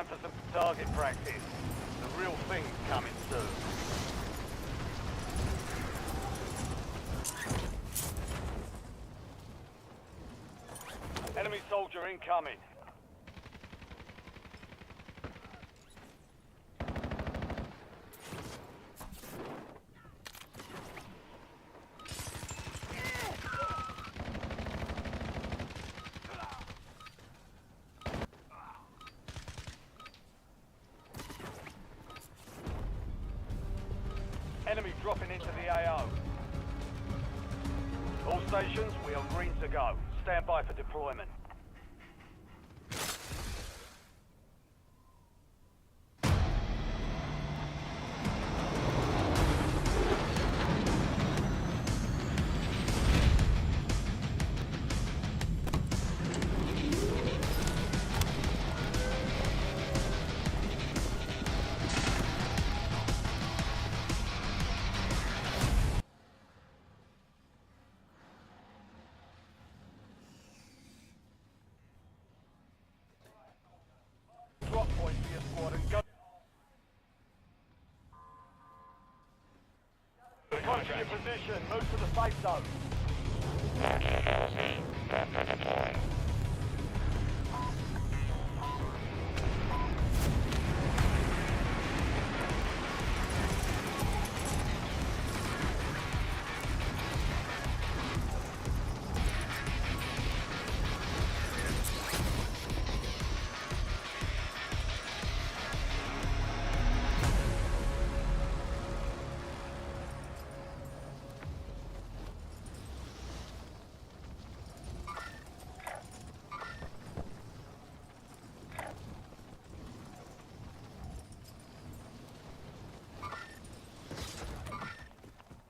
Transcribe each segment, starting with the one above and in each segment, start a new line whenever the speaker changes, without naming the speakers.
time for some target practice. The real thing's coming soon. Enemy soldier incoming. Enemy dropping into the AO. All stations, we are green to go. Stand by for deployment. Drop point for your squad and go. Close to your position, move to the safe zone.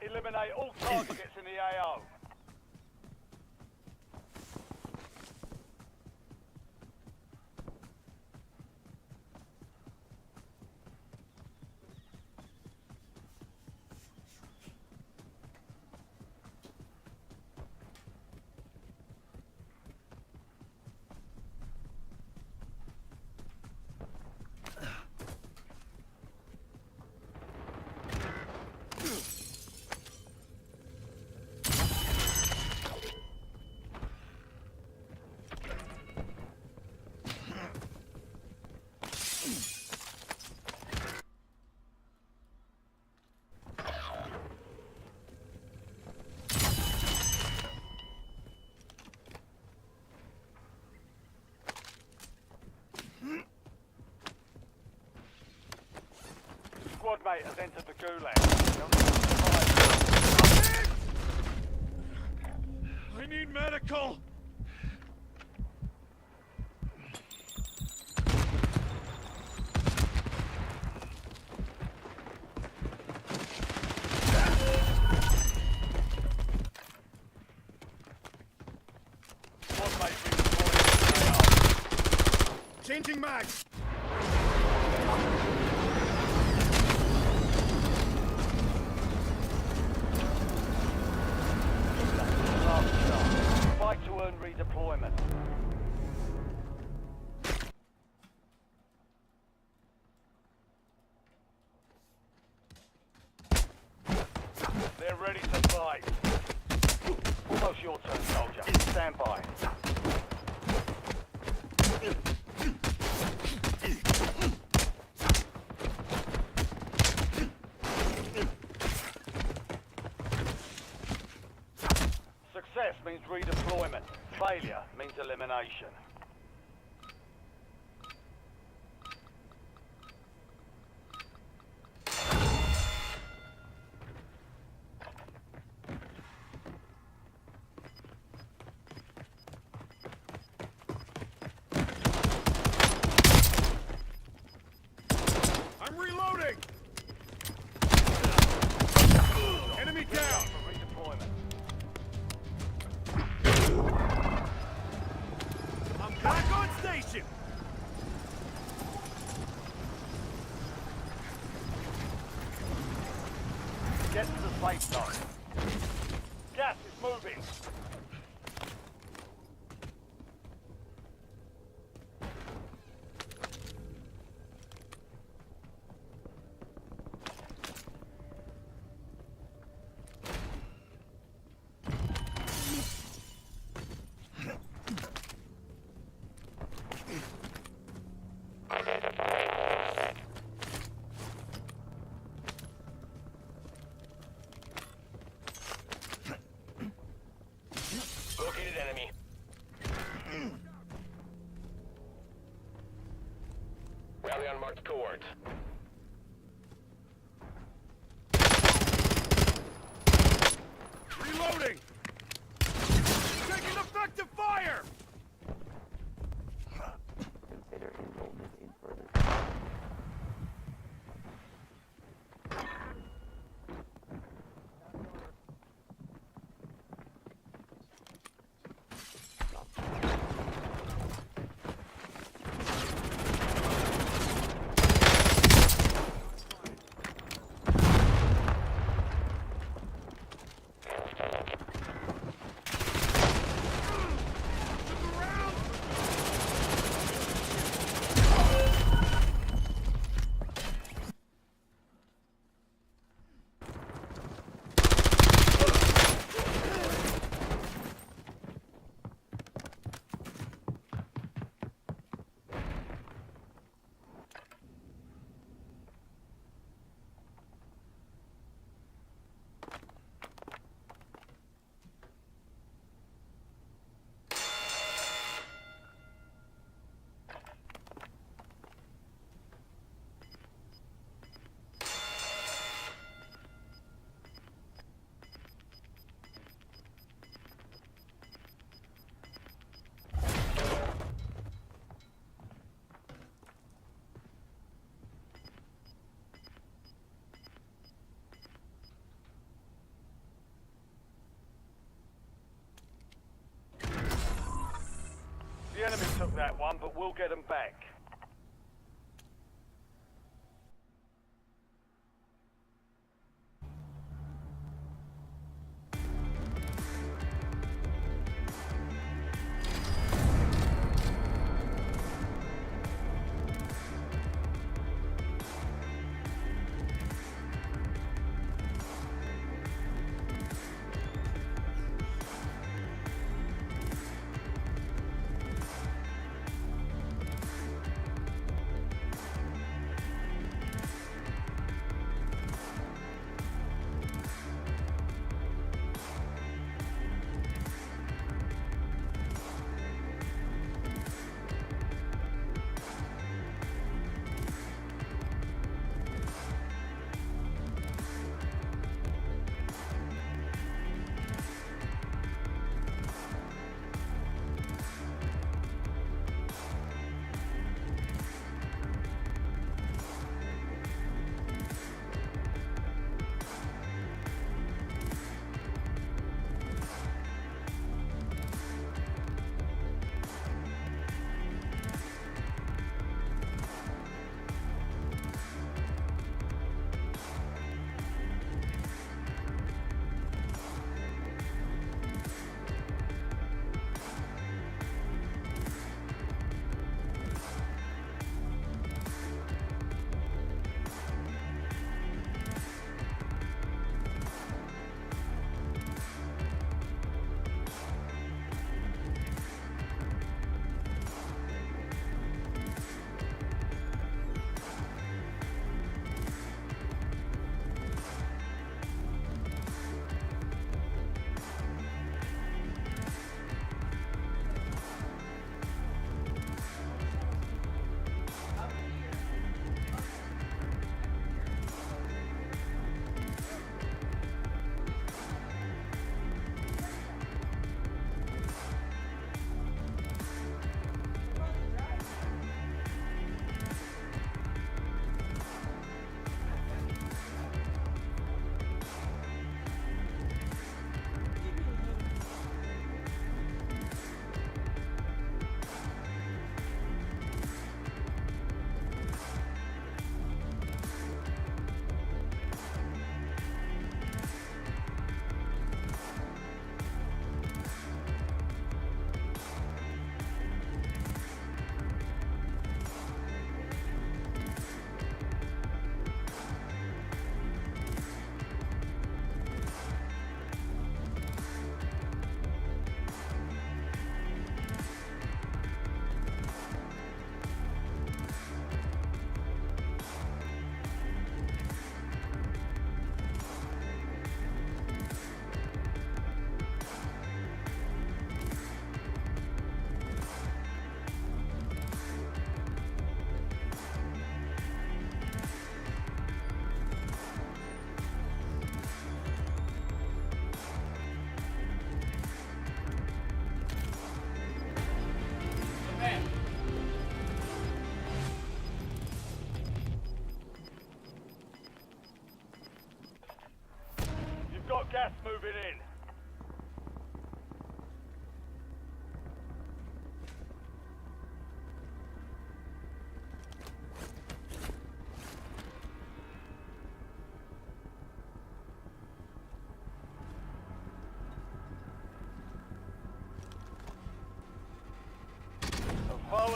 Eliminate all targets in the AO. Squad mate has entered the gulag.
I need medical!
Squad mate redeployed.
Changing mags!
Fight to earn redeployment. They're ready to fight. Almost your turn, soldier. Stand by. Success means redeployment. Failure means elimination.
I'm reloading! Enemy down!
For redeployment.
I'm back on station!
Get to the safe zone. Gas is moving. report.
Reloading! Taking effective fire!
Consider enrollment in further.
The enemy took that one, but we'll get them back.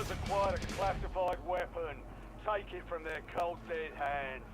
has acquired a classified weapon. Take it from their cold dead hands.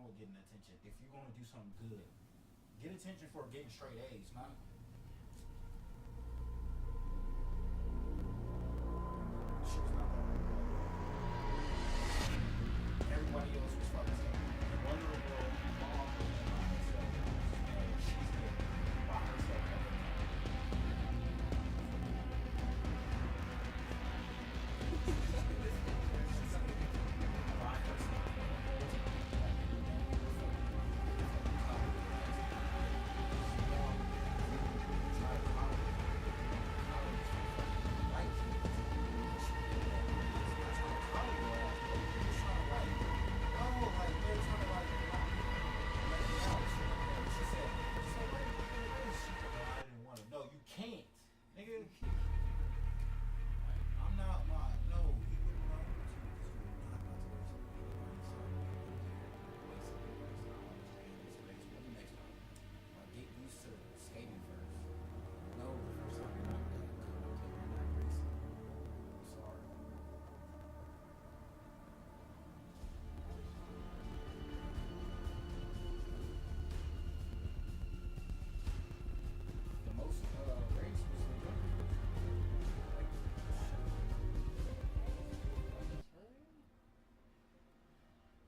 wrong with getting attention. If you're gonna do something good, get attention for getting straight A's, not. She was not the only one. Everybody else was fucking stuff. And one little girl, mom, was by herself, and she's been by herself every time. By herself. No, you can't, nigga. Like, I'm not my no. He wouldn't run with you because you're not about to waste anybody's time. What the next one? Like, get used to skating first. No, the first time you're not that good. Okay, you're not racing. I'm sorry. The most race was the jump. Like,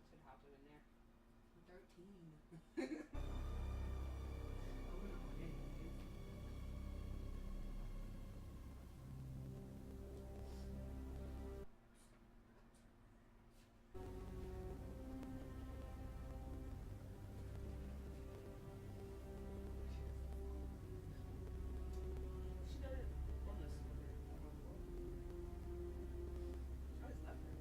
Should hop it in there. I'm 13. Oh, no, it is. She got it on this one. I just left her.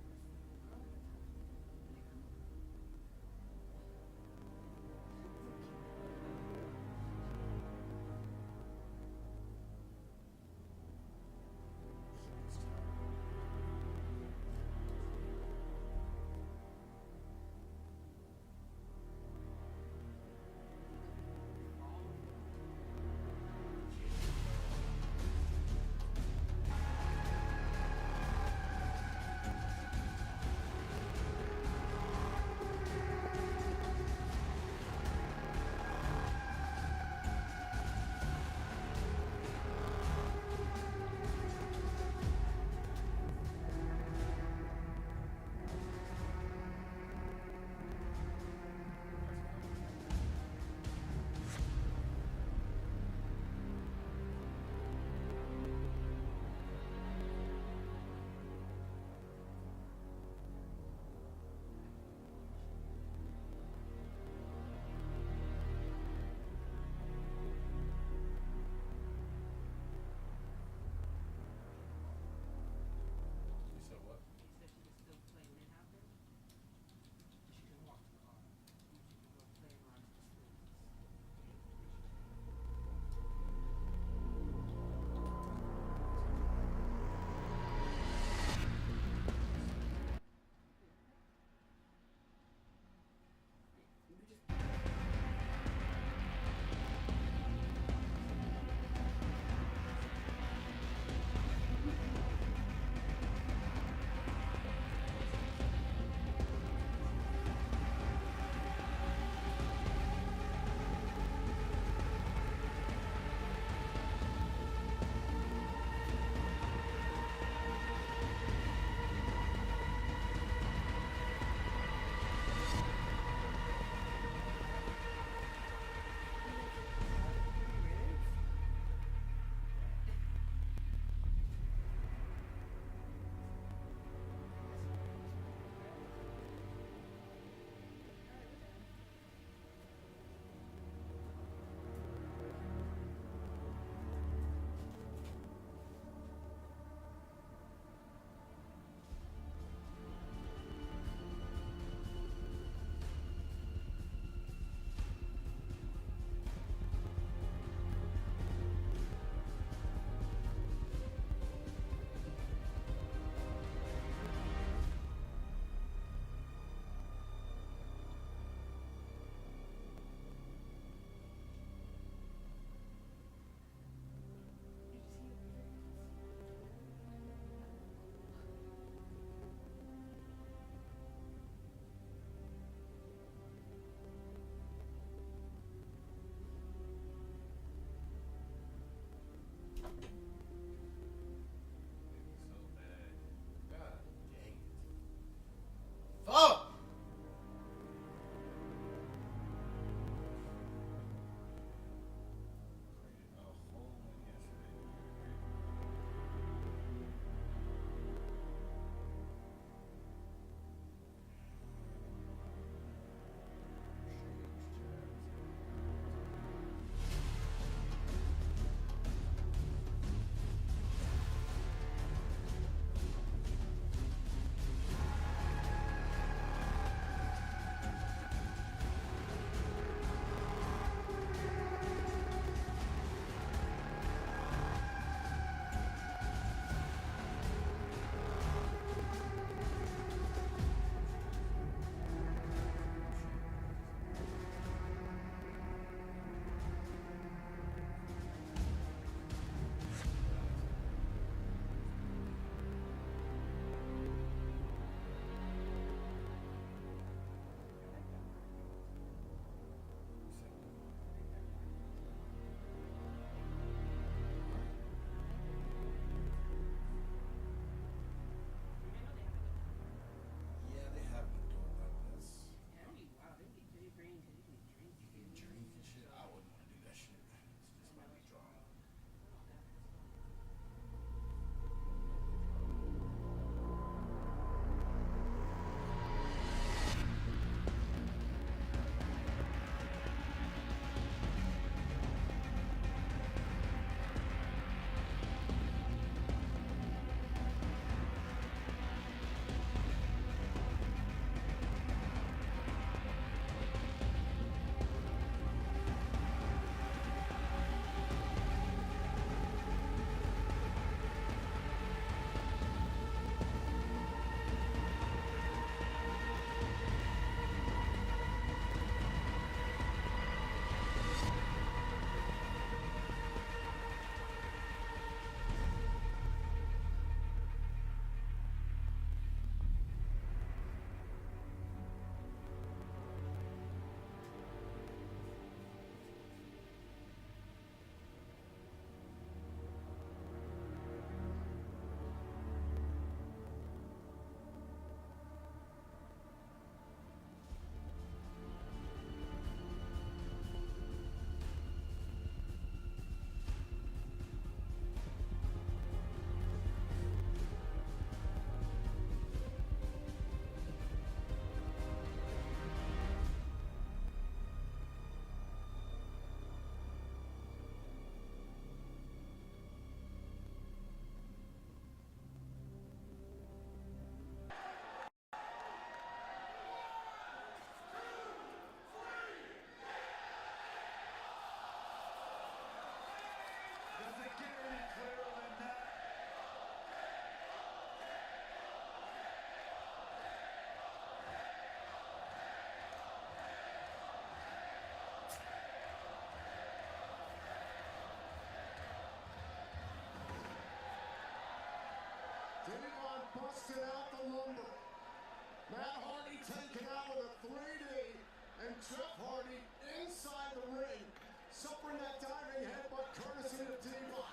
busting out the lumber. Matt Hardy taken out with a 3D, and Jeff Hardy inside the ring, suffering that diving headbutt courtesy of Devon.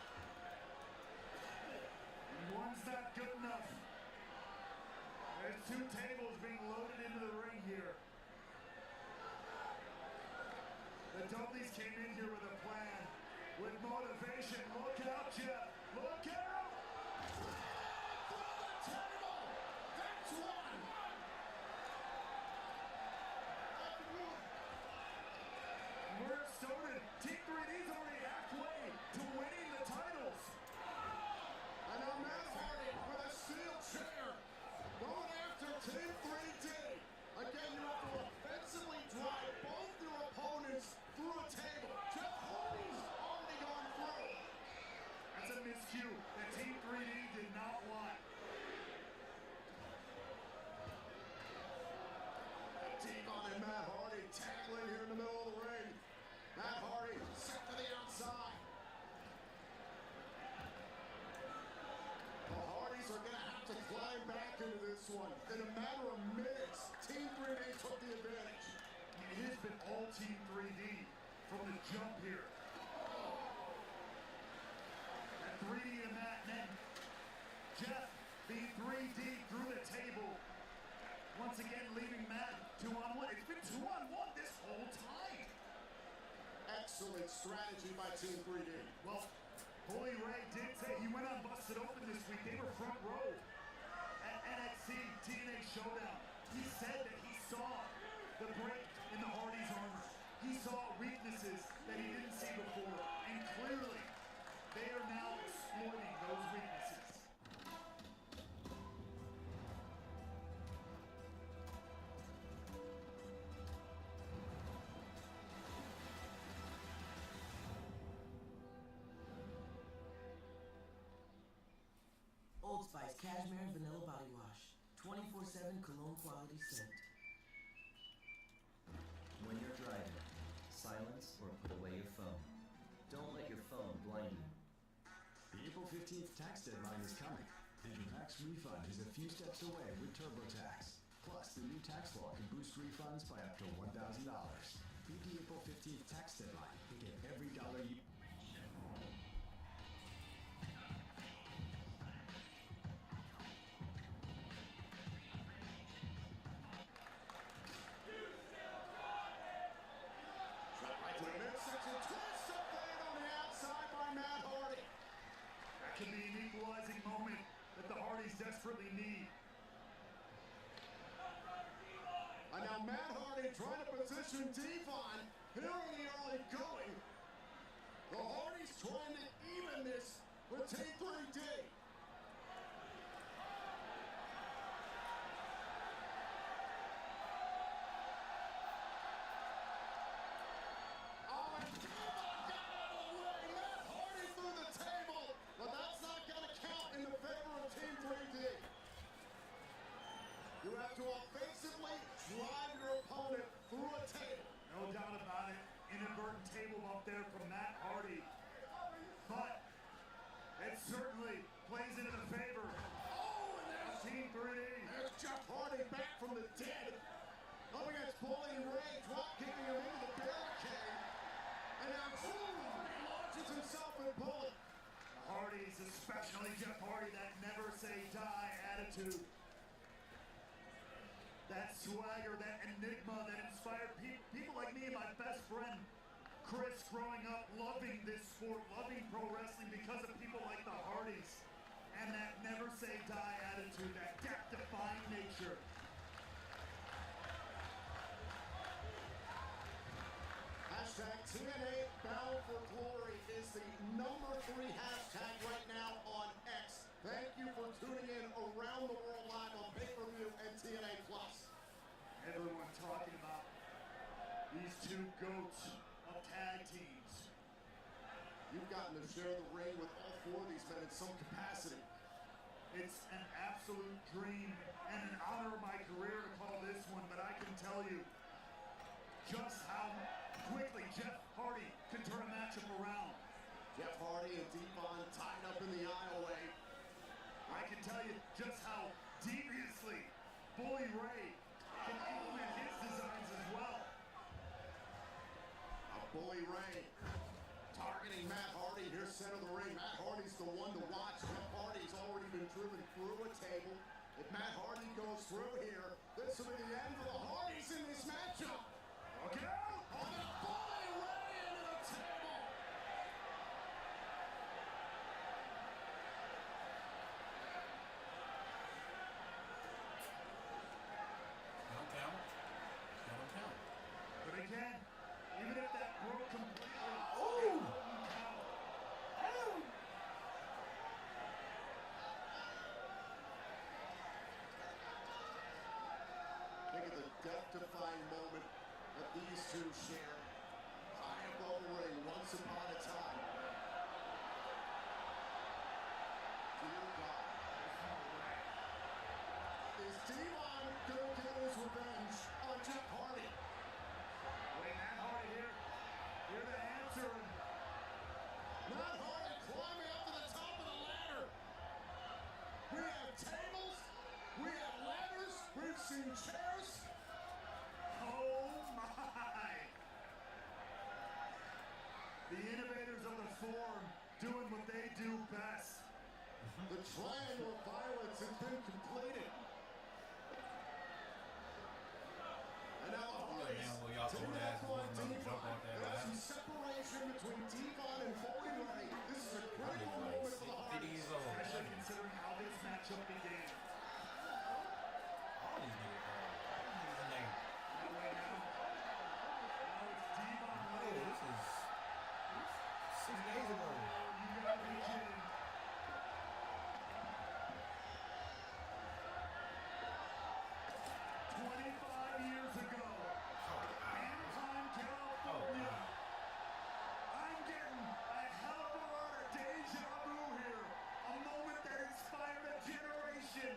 One's not good enough. There's 2 tables being loaded into the ring here. The Dudleys came in here with a plan, with motivation. Look out, Jeff. Look out!
Through the table! That's one!
Where it started, Team 3D's already halfway to winning the titles.
And now Matt Hardy with a steel chair going after Team 3D. Again, you have to offensively drive both your opponents through a table. Jeff Hardy's already gone through.
That's a miscue that Team 3D did not want.
Devon and Matt Hardy tackling here in the middle of the ring. Matt Hardy set to the outside. The Hardys are going to have to climb back into this one. In a matter of minutes, Team 3D took the advantage.
It has been all Team 3D from the jump here. That 3D to Matt, and then Jeff being 3D through the table. Once again, leaving Matt 2-on-1. It's been 2-on-1 this whole time.
Excellent strategy by Team 3D.
Well, Bully Ray did say he went on Busted Open this week. They were front row at NXT TNA Showdown. He said that he saw the break in the Hardys' armor. He saw weaknesses that he didn't see before, and clearly they are now exploiting those weaknesses.
Old Spice Cashmere and Vanilla Body Wash. 24/7 cologne quality scent.
When you're driving, silence or put away your phone. Don't let your phone blind you.
The April 15th tax deadline is coming, and your tax refund is a few steps away with TurboTax. Plus, the new tax law can boost refunds by up to $1,000. Beat the April 15th tax deadline and get every dollar you...
Right to the midsection, twist of fate on the outside by Matt Hardy.
That could be an equalizing moment that the Hardys desperately need.
And now Matt Hardy trying to position Devon here in the early going. The Hardys trying to even this with Team 3D. Oh, and Devon got out of the way. Matt Hardy through the table. But that's not going to count in the favor of Team 3D. You have to offensively drive your opponent through a table.
No doubt about it. Inadvertent table up there from Matt Hardy. But it certainly plays into the favor
Oh, and
of Team 3D.
there's Jeff Hardy back from the dead. Up against Bully Ray, drop kicking him into the barricade. And now Hardy launches himself in Bully.
The Hardys, especially Jeff Hardy, that never say die attitude. That swagger, that enigma that inspired people like me and my best friend, Chris, growing up loving this sport, loving pro wrestling because of people like the Hardys. And that never say die attitude, that death-defying nature.
Hashtag TNA Battle for Glory is the #3 hashtag right now on X. Thank you for tuning in around the world live on pay-per-view and TNA Plus.
Everyone talking about these two goats of tag teams.
You've gotten to share the ring with all 4 of these men in some capacity.
It's an absolute dream and an honor of my career to call this one, but I can tell you just how quickly Jeff Hardy can turn a matchup around.
Jeff Hardy and Devon tied up in the aisleway.
I can tell you just how Bully Ray can implement his designs as well.
Bully Ray targeting Matt Hardy here, center of the ring. Matt Hardy's the one to watch. Jeff Hardy's already been driven through a table. If Matt Hardy goes through here, this will be the end for the Hardys in this matchup. Look out! On the Bully Ray into the table.
Don't count. Don't count.
But again, even if that broke completely, it wouldn't count.
Think of the death-defying moment that these two share. High above the ring, once upon a time. Dear God. Is Devon gonna get his revenge on Jeff Hardy?
Wait, Matt Hardy here. Here to answer him.
Matt Hardy climbing up to the top of the ladder. We have tables. We have ladders. We've seen chairs.
Oh my! The innovators of the form doing what they do best.
The triangle of violence has been completed. And now the Hardys
man, well, y'all
taking
told
off
ass
on
wasn't gonna jump
Devon.
off that
There's
ladder.
some separation between Devon and Bully Ray. This is a critical
Like
moment for the
50
Hardys.
years old.
Especially considering how this matchup began.
All these niggas are. These niggas.
That way now. Now it's Devon
Oh,
Ray.
this is 6 days ago.
You gotta be kidding. 25 years ago, Anaheim, California. I'm getting a hell of a lot of deja vu here. A moment that inspired a generation.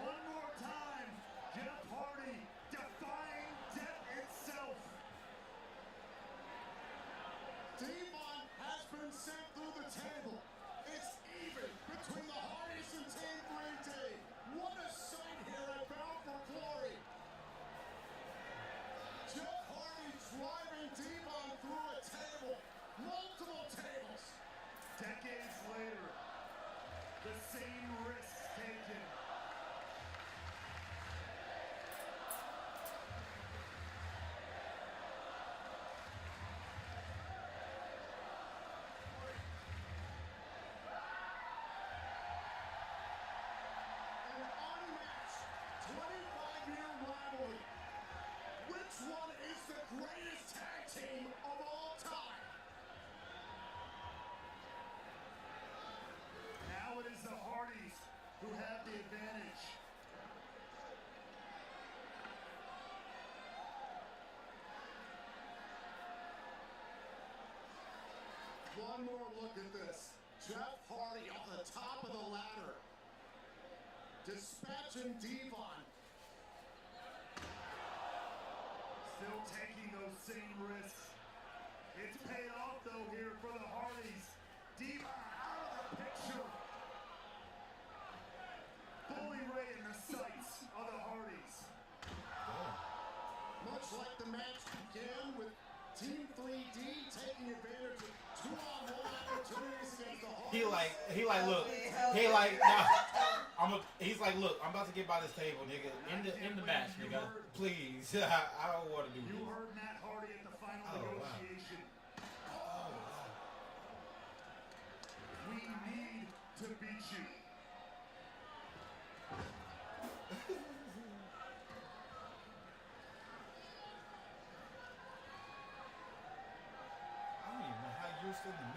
One more time, Jeff Hardy defying death itself.
Devon has been sent through the table. It's even between the Hardys and Team 3D. What a sight here at Bound for Glory. Jeff Hardy driving Devon through a table. Multiple tables.
Decades later, the same risks taken.
An unmatched 25-year rivalry. Which one is the greatest tag team of all time?
Now it is the Hardys who have the advantage.
One more look at this. Jeff Hardy on the top of the ladder. Dispatching Devon.
Still taking those same risks. It's paid off though here for the Hardys. Devon out of the picture. Bully Ray in the sights of the Hardys.
Much like the match began with Team 3D taking advantage of 2-on-1 opportunities against the Hardys.
He's like, look, I'm about to get by this table, nigga. In the match, nigga. Please. I don't want to do
You
this.
heard Matt Hardy at the final
Oh, wow.
negotiation. We need to beat you.
I don't even know how you're still in the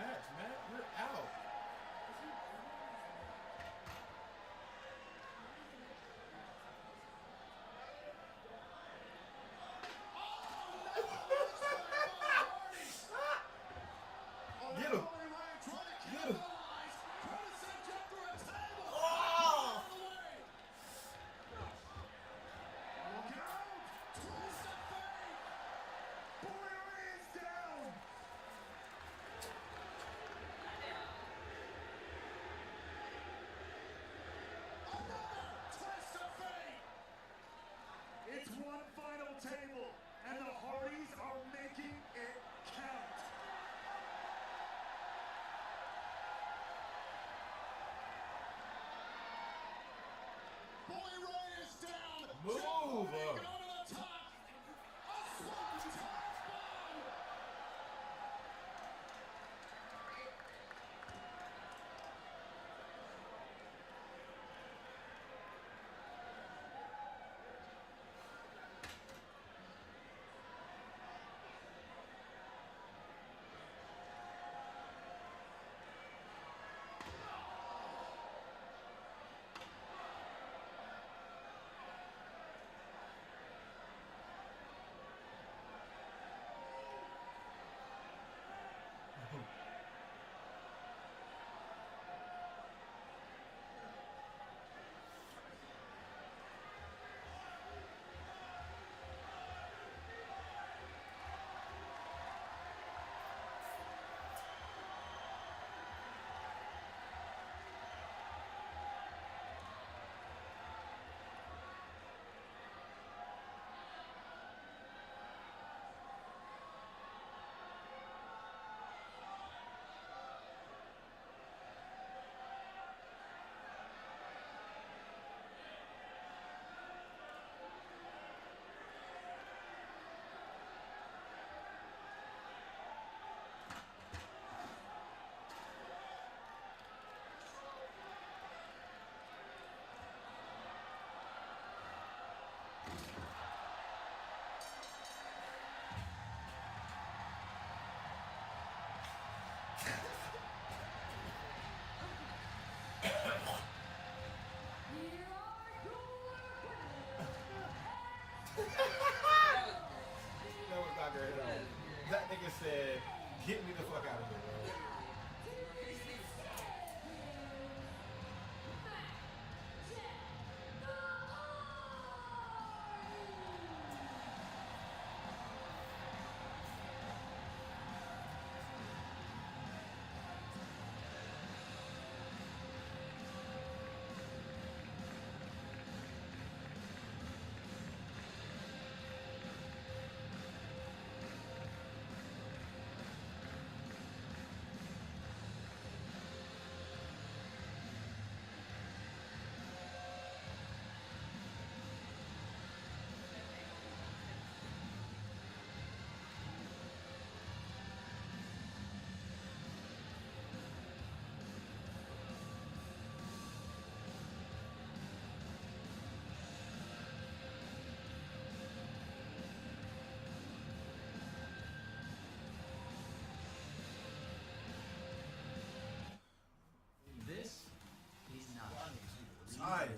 Hi.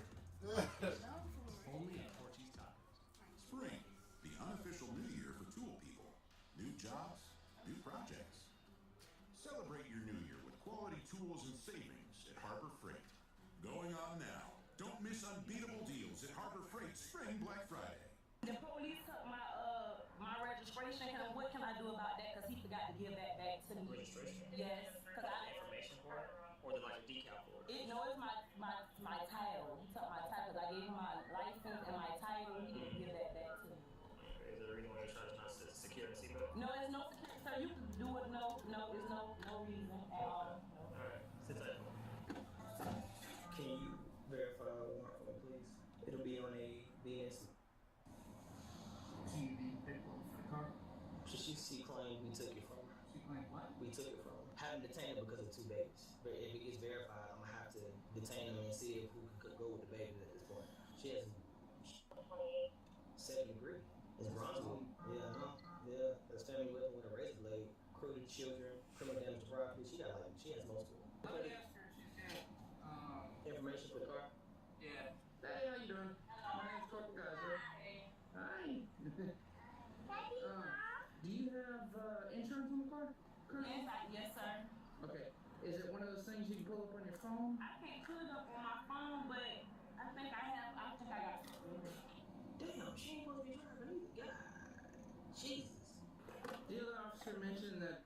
Only at Torchy's Tacos.
Spring, the unofficial new year for tool people. New jobs, new projects. Celebrate your new year with quality tools and savings at Harbor Freight. Going on now. Don't miss unbeatable deals at Harbor Freight Spring Black Friday.
The police took my registration. What can I do about that? Because he forgot to give that back to me.
Registration?
Yes, because I
Information for it? Or the like decal for it?
no, it's my title. He took my title. I gave him my license and my title. He didn't give that back to me.
Is there a reason why you're trying to not secure the seatbelt?
No, there's no security. So you can do it. No, there's no reason at all. No.
Alright, sit tight. Can you verify the warrant for me, please? It'll be on a BS. She claimed we took it from her.
She claimed what?
We took it from her. Haven't detained her because of 2 babies. But if it gets verified, I'm gonna have to detain her and see if who could go with the babies at this point. She has 7 degree. It's Bronzeville. Yeah, no. Yeah, that's family weapon with a razor blade. Cruelty to children, criminal damage to property. She has most of it.
I would ask her, she said,
Information for the car.
yeah. Hey, how you doing? My name's Corporal Geyser. Hi. Do you have insurance on the car? Currently?
Yes, sir.
Okay. Is it one of those things you can pull up on your phone?
I can't put it up on my phone, but I think I got something.
Damn, she ain't supposed to be driving either. God. Jesus.
The other officer mentioned that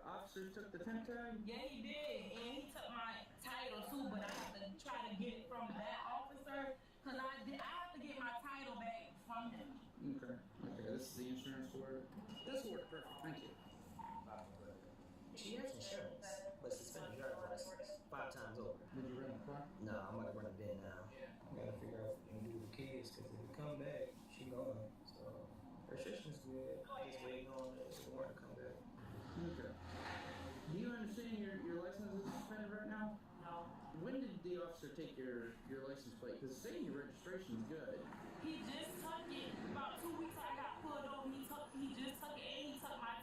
officers took the temp tag.
Yeah, he did, and he took my title too. But I have to try to get it from that officer because I have to get my title back from him.
Okay. This is the insurance for it. This will work perfect. Thank you.
She has insurance, but suspended driver's license 5 times over.
Did you rent the car?
No, I'm gonna run a bin now. I gotta figure out what we can do with the kids, because if we come back, she gone. So, restriction's good. Just waiting on the warrant to come back.
Okay. Do you understand your license is suspended right now?
No.
When did the officer take your license plate? Because saying your registration is good.
He just took it about 2 weeks. I got pulled over. He just took it, and he took my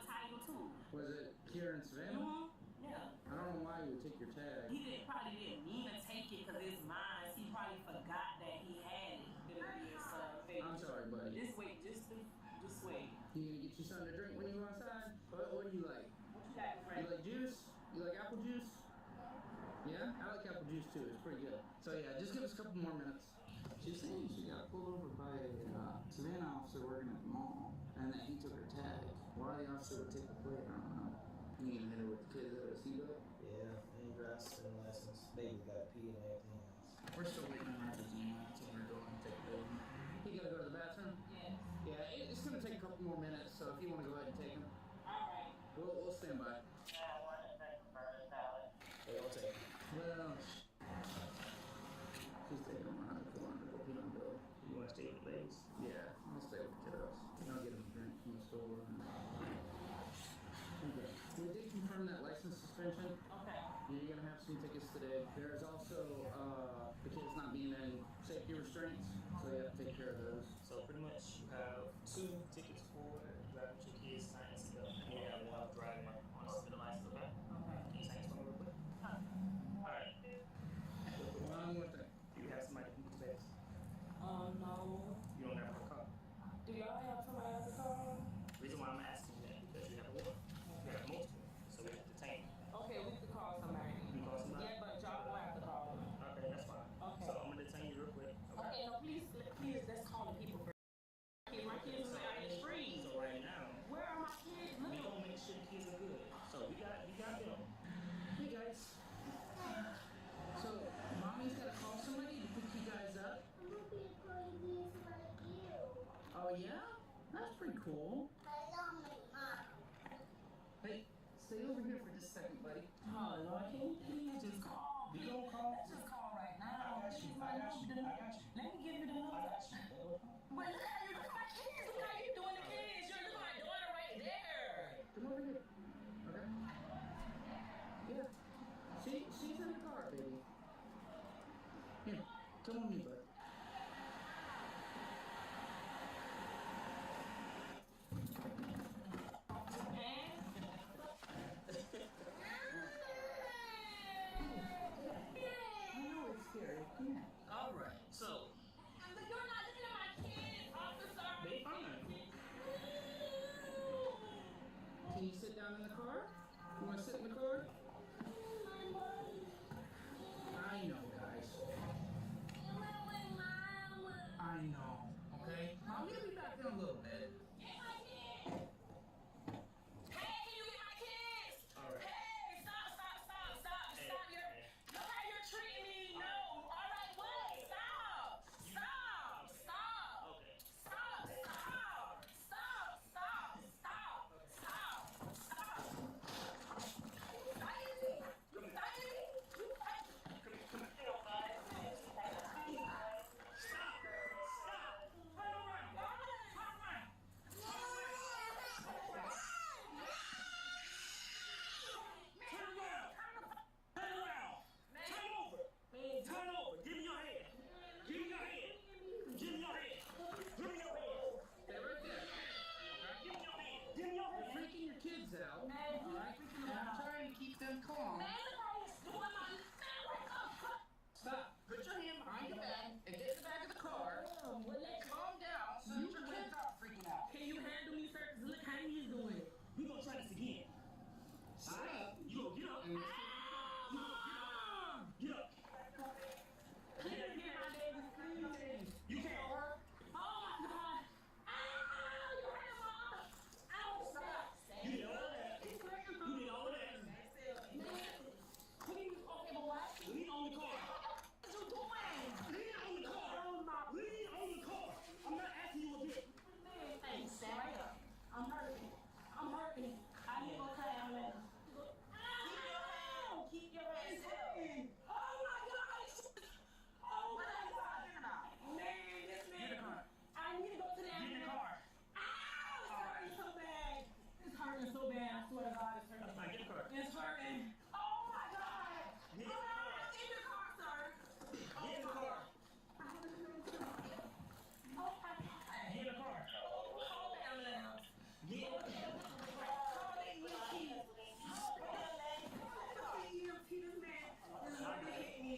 title too.
Was it here in Savannah?
Yeah.
I don't know why he would take your tag.
He probably didn't mean to take it because it's mine. He probably forgot that he had it.
I'm sorry, buddy.
Just wait. Just wait.
You gonna get you something to drink when you go outside? What do you like?
What you got,
You
friend?
like juice? You like apple juice? Yeah? I like apple juice too. It's pretty good. So yeah, just give us a couple more minutes. She's saying she got pulled over by a Savannah officer working at the mall, and that he took her tag. Why the officer would take the plate, I don't know. You need to hit her with the kids at a seatbelt?
Yeah, and driver's license. Baby got pee and everything else.
We're still waiting on our design to open her door and take the baby. He gotta go to the bathroom?
Yes.
Yeah, it's gonna take a couple more minutes, so if you wanna go ahead and take him,
All right.
we'll stand by.
They don't take it.
Well, she's taking him around the corner to go pee on Bill.
You wanna stay with the babies?
Yeah, I'm gonna stay with the kiddos. I'll get him a drink from the store. Okay. We did confirm that license suspension.
Okay.
You're gonna have some tickets today. There's also the kids not being in safety restraints, so you have to take care of those.
So pretty much you have 2 tickets for driving with your kids, signing seatbelt. And you have 1 driving on the license, okay? Can you sign this one real quick? Alright.
One more thing.
Do you have somebody who can do this?
No.
You don't have a car.
Do y'all have somebody else to call?
Reason why I'm asking that because you have a warrant. You have multiple, so we have to detain you.
Okay, we can call somebody.
You can call somebody?
Yeah, but y'all don't have to call them.
Okay, that's fine.
Okay.
So I'm gonna detain you real quick.
Okay, no, please, let's call the people first. My kids are out in the street.
So right now,
Where are my kids?
we
Look.
gonna make sure the kids are good. So we got them.
Hey guys. So, mommy's gotta call somebody to pick you guys up. Oh yeah? That's pretty cool. Hey, stay over here for just a second, buddy.
Oh, Lord, can you please just call?
We gonna call.
Let's just call right now.
I got you.
Let me give you the number. But look how you look at my kids. Look how you doing the kids. You're looking at my daughter right there.
Come over here. Okay? Yeah. She's in the car, baby. Here, come on me, bud. I know it's scary. down in the car? You want to sit in the car? I know, guys. I know. Okay? Mom, you'll be back in a little bit.
Get my kids! Hey, can you get my kids?
All right.
Hey, stop.
Hey,
Stop.
hey.
Look how you're treating me. No. All right, wait. Stop.
Okay. Turn over. Give me your hand. Give me your hand. Give me your hand. Give me your hand.
Stay right there.
Give me your hand. Give me your
You're
hand.
freaking your kids out. All right? And I'm trying to keep them calm. Stop. Put your hand behind your back and get in the back of the car. Calm down so that your kids aren't freaking out.
Can you handle me, sir? 'Cause look how he's doing.
We gonna try this again.
Sit up.
You gonna get up.
And
Get up.
Please get my baby, please.
You can't hurt.
Oh my God. Ow, you hurt my arm. Ow, stop.
You did all of that. You did all of that.
Please, okay, but what?
Lean on the car.
What you doing?
Lean on the car. Lean on the car. I'm not asking you again.
Hey, stand right up. I'm hurting. I need to go to the ambulance. Ow! Keep your hands up. Oh my gosh! Oh my God! Man, this man. I need to go to the
Get in the
ambulance.
car.
Ow! It's hurting so bad. It's hurting so bad. I swear to God, it's hurting.
That's fine. Get in the car.
It's hurting. Oh my God!
Get in the car.
In the car, sir.
Get in the car.
Oh my God.
Get in the car.
Call the ambulance.
Get in the car.
Call the EMT. Call the EMT. This man is going to hit me.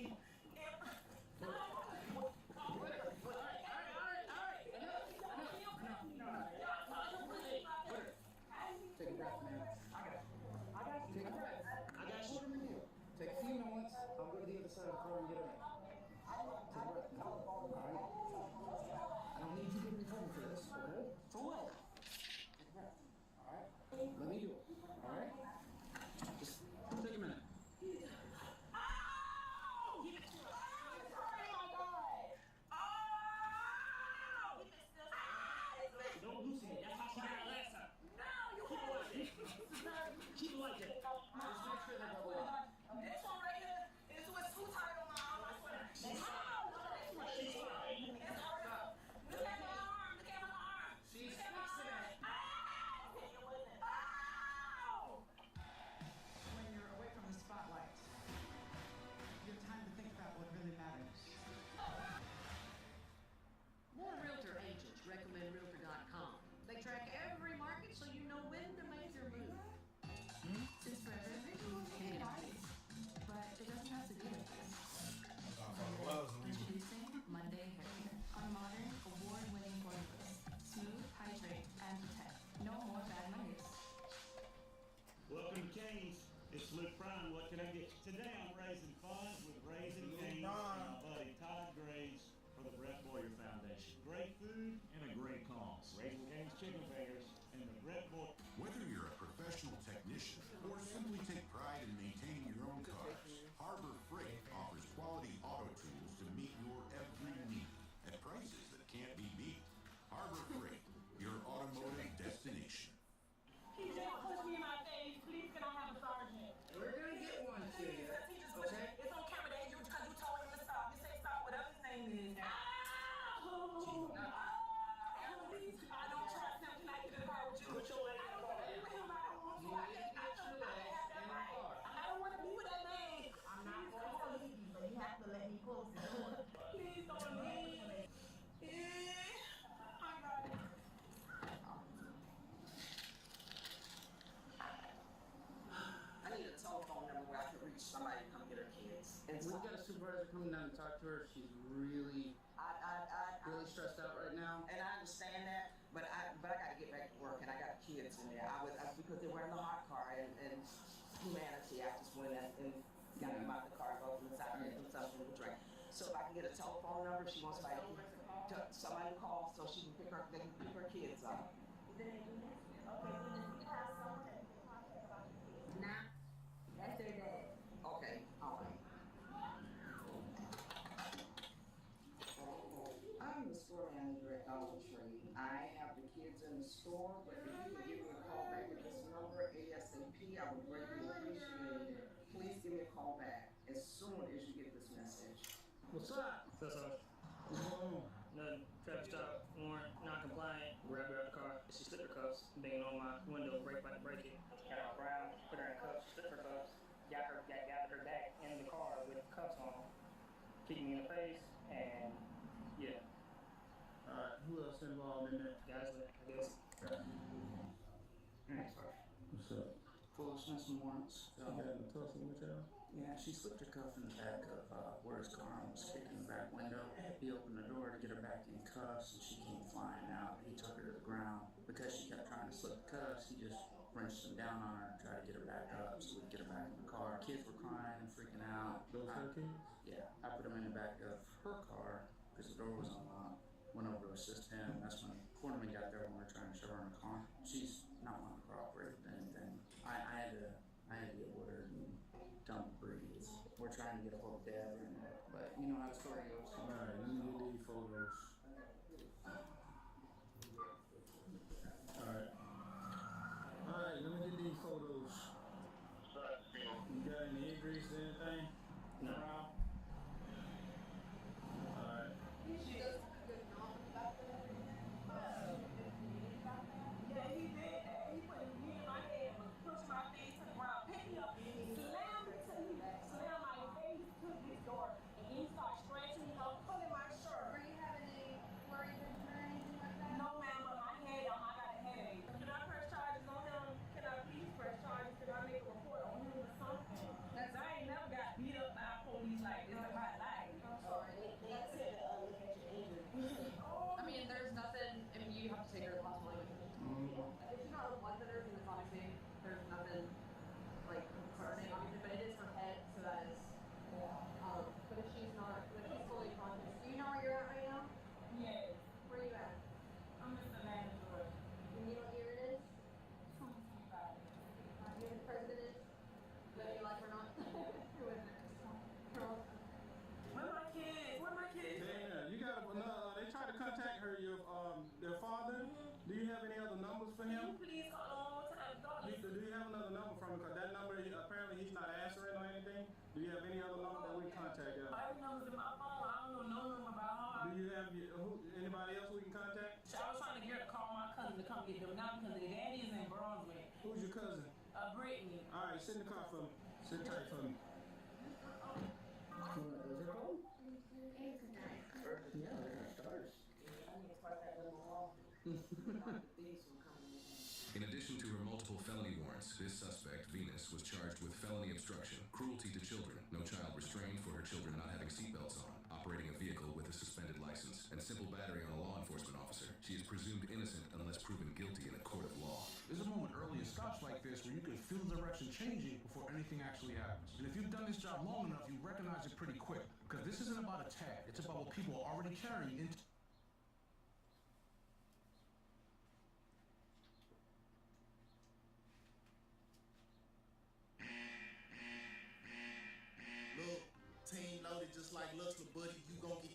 Take a breath, man. Take a breath.
I got you.
Take a few moments. I'll go to the other side of the car and get him. Take a breath. All right? I don't need you to get me trouble for this, okay?
For what?
Take a breath. All right? Let me do it. All right? Just take a minute.
Don't loosen it. That's how she got it last time. Keep it like that.
Just make sure they're double up.
This one right here is what's too tight on my arm. I swear.
She's fine. She's fine.
It's hard up. Look at my arm. Look at my arm.
She's
Look at my
fixing
arm.
it.
Ow!
When you're away from the spotlight, you have time to think about what really matters.
More realtor agents recommend Realtor.com. They track every market so you know when to make your move.
Since forever, everyone can advice, but it doesn't have to be like this. Introducing Monday Hair Care. Our modern, award-winning formulas. Smooth, hydrate, and protect. No more bad Mondays.
Welcome to Cane's. It's Luke Prime. What can I get you? Today I'm raising funds with Raising Cane's and my buddy Todd Graves for the Brett Boyer Foundation. Great food and a great cause. Raising Cane's chicken fingers and the Brett Boyer.
Whether you're a professional technician or simply take pride in maintaining your own cars, Harbor Freight offers quality auto tools to meet your every need at prices that can't be beat. Harbor Freight, your automotive destination.
He just pushed me in my face. Please, can I have a sergeant?
We're gonna get one to you.
He just pushed me. It's on camera, Dad. Because you told him to stop. You say stop, whatever his name is. Ow! Please, I don't trust him. Can I get in the car with you? Put your leg in the car. I don't want to. I don't want to be with that man. I'm not going to leave you, but you have to let me close the door. Please don't leave. I got it.
I need a telephone number where I can reach somebody to come get her kids. And
We've got a supervisor coming down to talk to her. She's really
I
stressed out right now.
and I understand that, but I gotta get back to work and I gotta kids in there. Because they were in the hot car and humanity. I just went and got them out the car, go inside and get them something to drink. So if I can get a telephone number, she wants somebody to call so she can pick her kids up.
Nah, that's their dad.
Okay, all right. I'm the store manager at Dollar Tree. I have the kids in the store, but if you can give me a call back at this number ASAP, I would greatly appreciate it. Please give me a call back as soon as you get this message.
What's up? What's going on? Nothing. Traffic stop, warrant, non-compliant. Grab her out the car. She slipped her cuffs. Banging on my window, break it. Got her around, put her in cuffs, slipped her cuffs. Got her back in the car with cuffs on. Kicked me in the face, and yeah. Alright, who else involved in that? Guys, I guess.
Thanks, sir.
What's up?
Foolishness and warrants.
You got in a tussle with y'all?
Yeah, she slipped her cuff in the back of where his car was kicking the back window. He opened the door to get her back in cuffs, and she came flying out. He took her to the ground. Because she kept trying to slip the cuffs, he just wrenched them down on her and tried to get her back up so we could get her back in the car. Kids were crying and freaking out.
Those her kids?
Yeah, I put them in the back of her car because the door was unlocked. Went over to assist him. That's when Cornerman got there when we were trying to show her in the car. She's not wanting to cooperate with anything. I had to get with her and dump breeds. We're trying to get a hold of Dad, but you know how the story goes.
Alright, let me get these photos. Alright, let me get these photos. You got any injuries or anything? No. Alright.
Yeah, he did. He put me in my head, pushed my face to the ground, picked me up, slammed my face to his door, and he started scratching me up, pulling my shirt.
Were you having any worries or anything like that?
No, ma'am, but my head, I got a headache. Can I press charges on him? Can I please press charges? Can I make a report on him or something? Because I ain't never got beat up by police like this in my life.
I'm sorry. They said look at your injury.
I mean, there's nothing. I mean, you have to take her to the hospital. If she's not a blood thinner, then it's obviously there's nothing like concerning, obviously, but it is her head, so that is. But if she's not, if she's fully conscious, do you know where you're at right now?
Yes.
Where are you at?
I'm Mr. Manager.
And you know what year it is?
2025.
You know who the president is? Whether you like or not. Who is it? Girl.
Where my kids? Where my kids?
Dana, you got they tried to contact her, their father. Do you have any other numbers for
Can
him?
you please call one more time?
Do you have another number from him? Because that number, apparently he's not answering or anything. Do you have any other number that we can contact him?
Every number's in my phone. I don't know no number about her.
Do you have anybody else we can contact?
I was trying to get her to call my cousin to come get them now because their daddy is in Brunswick.
Who's your cousin?
Brittany.
All right, sit in the car for me. Sit tight for me.
Is it cold? Yeah, they're stars.
I need to start that little wall.
In addition to her multiple felony warrants, this suspect, Venus, was charged with felony obstruction, cruelty to children, no child restraint for her children not having seatbelts on, operating a vehicle with a suspended license, and simple battery on a law enforcement officer. She is presumed innocent unless proven guilty in a court of law.
There's a moment early in stops like this where you can feel the direction changing before anything actually happens. And if you've done this job long enough, you recognize it pretty quick. Because this isn't about a tag, it's about what people are already carrying into.
Look, team loaded just like Luxor, buddy. You gon' get.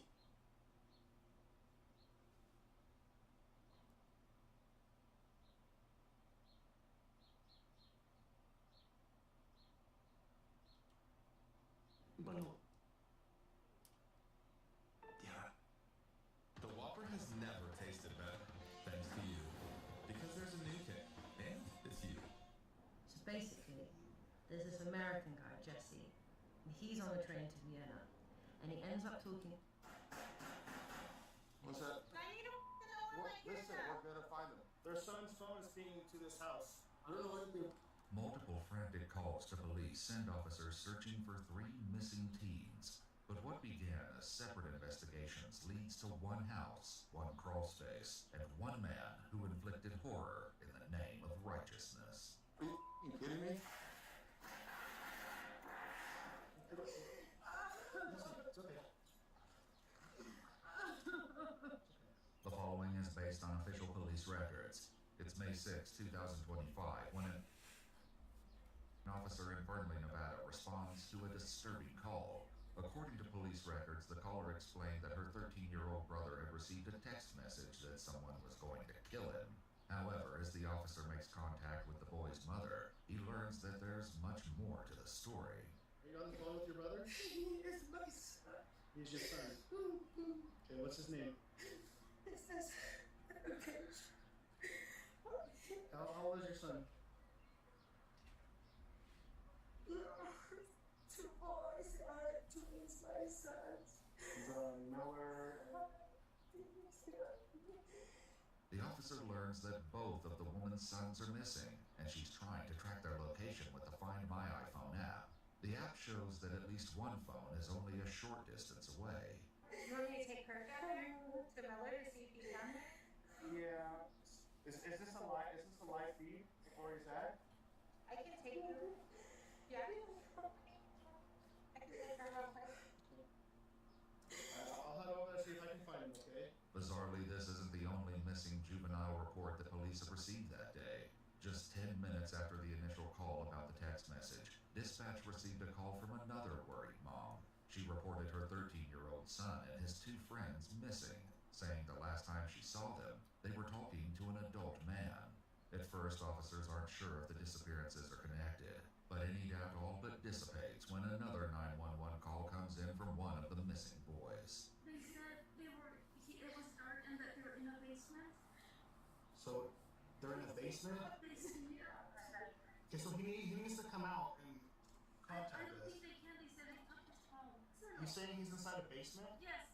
Yeah. The Whopper has never tasted better, thanks to you. Because there's a new kid, and it's you.
So basically, there's this American guy, Jesse, and he's on the train to Vienna, and he ends up talking.
What's that?
Listen, we're gonna find them. Their son's phone is being to this house. I don't know what to do.
Multiple frantic calls to police send officers searching for 3 missing teens. But what began as separate investigations leads to one house, one crawl space, and one man who inflicted horror in the name maliciousness.
Are you kidding me? It's okay.
The following is based on official police records. It's May 6, 2025, when an officer in Burnley, Nevada responds to a disturbing call. According to police records, the caller explained that her 13-year-old brother had received a text message that someone was going to kill him. However, as the officer makes contact with the boy's mother, he learns that there's much more to the story.
Are you on the phone with your brother?
He is my son.
He's your son. Okay, what's his name?
This is okay.
How old is your son?
Two boys are twins, my sons.
He's nowhere.
The officer learns that both of the woman's sons are missing, and she's trying to track their location with the Find My iPhone app. The app shows that at least one phone is only a short distance away.
You want me to take Kirk down there to Miller to see if he's down there?
Yeah. Is this a live feed where he's at?
I can take you. Yeah. I can take her real quick.
I'll head over there and see if I can find him, okay?
Bizarrely, this isn't the only missing juvenile report that police have received that day. Just 10 minutes after the initial call about the text message, dispatch received a call from another worried mom. She reported her 13-year-old son and his two friends missing, saying the last time she saw them, they were talking to an adult man. At first, officers aren't sure if the disappearances are connected, but any doubt all but dissipates when another 911 call comes in from one of the missing boys.
They said it was dark and that they were in a basement.
So they're in the basement? Okay, so he needs to come out and
I
contact
don't
us.
think they can. They said they took his phone.
You saying he's inside a basement?
Yes.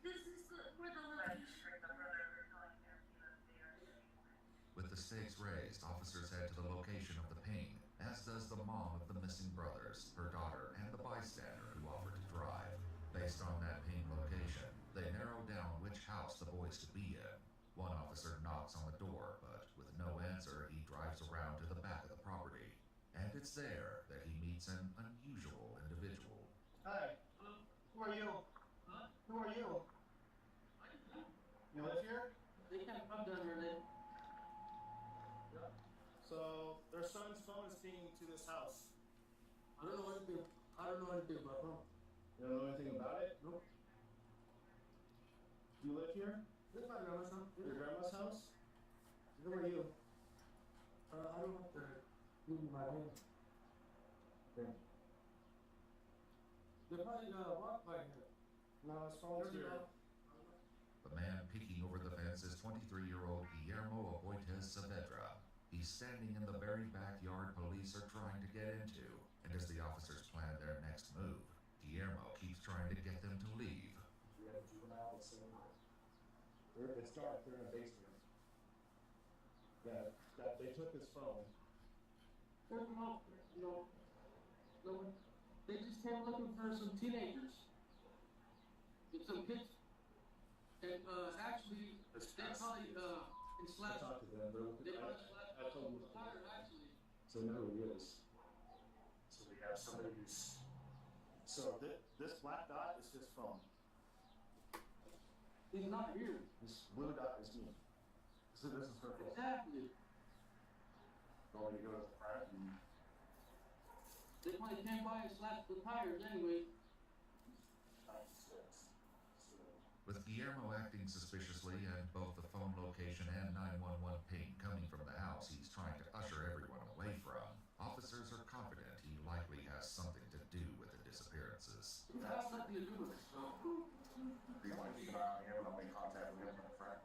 This is where the location.
With the stakes raised, officers head to the location of the ping, as does the mom of the missing brothers, her daughter, and the bystander who offered to drive. Based on that ping location, they narrow down which house the boys could be in. One officer knocks on the door, but with no answer, he drives around to the back of the property. And it's there that he meets an unusual individual.
Hi. Who are you?
Huh?
Who are you? You live here?
They can't come down here, then.
So their son's phone is pinging to this house.
I don't know anything. I don't know anything about them.
You don't know anything about it?
Nope.
You live here?
This is my grandma's house.
Your grandma's house? Who are you?
I don't have to give you my name.
Okay.
They're probably gonna walk by here.
No, his phone's here.
The man peeking over the fence is 23-year-old Guillermo Aboites Saavedra. He's standing in the very backyard police are trying to get into, and as the officers plan their next move, Guillermo keeps trying to get them to leave.
We have a juvenile that's in house. It's dark, they're in a basement. That they took his phone.
No. They just came looking for some teenagers. With some kids. And actually, they probably
I
enslaved.
talked to them, they're looking
They
at
probably
I told them.
tired actually.
So we know who he is. So we have somebody who's. So this black dot is his phone.
He's not here.
This blue dot is me. So this is her phone.
Exactly.
Going to go to the front and.
They probably came by and slashed the tires anyway.
With Guillermo acting suspiciously and both the phone location and 911 ping coming from the house he's trying to usher everyone away from, officers are confident he likely has something to do with the disappearances.
It has nothing to do with it, so.
You want to keep an eye on him and I'll make contact with him from the front.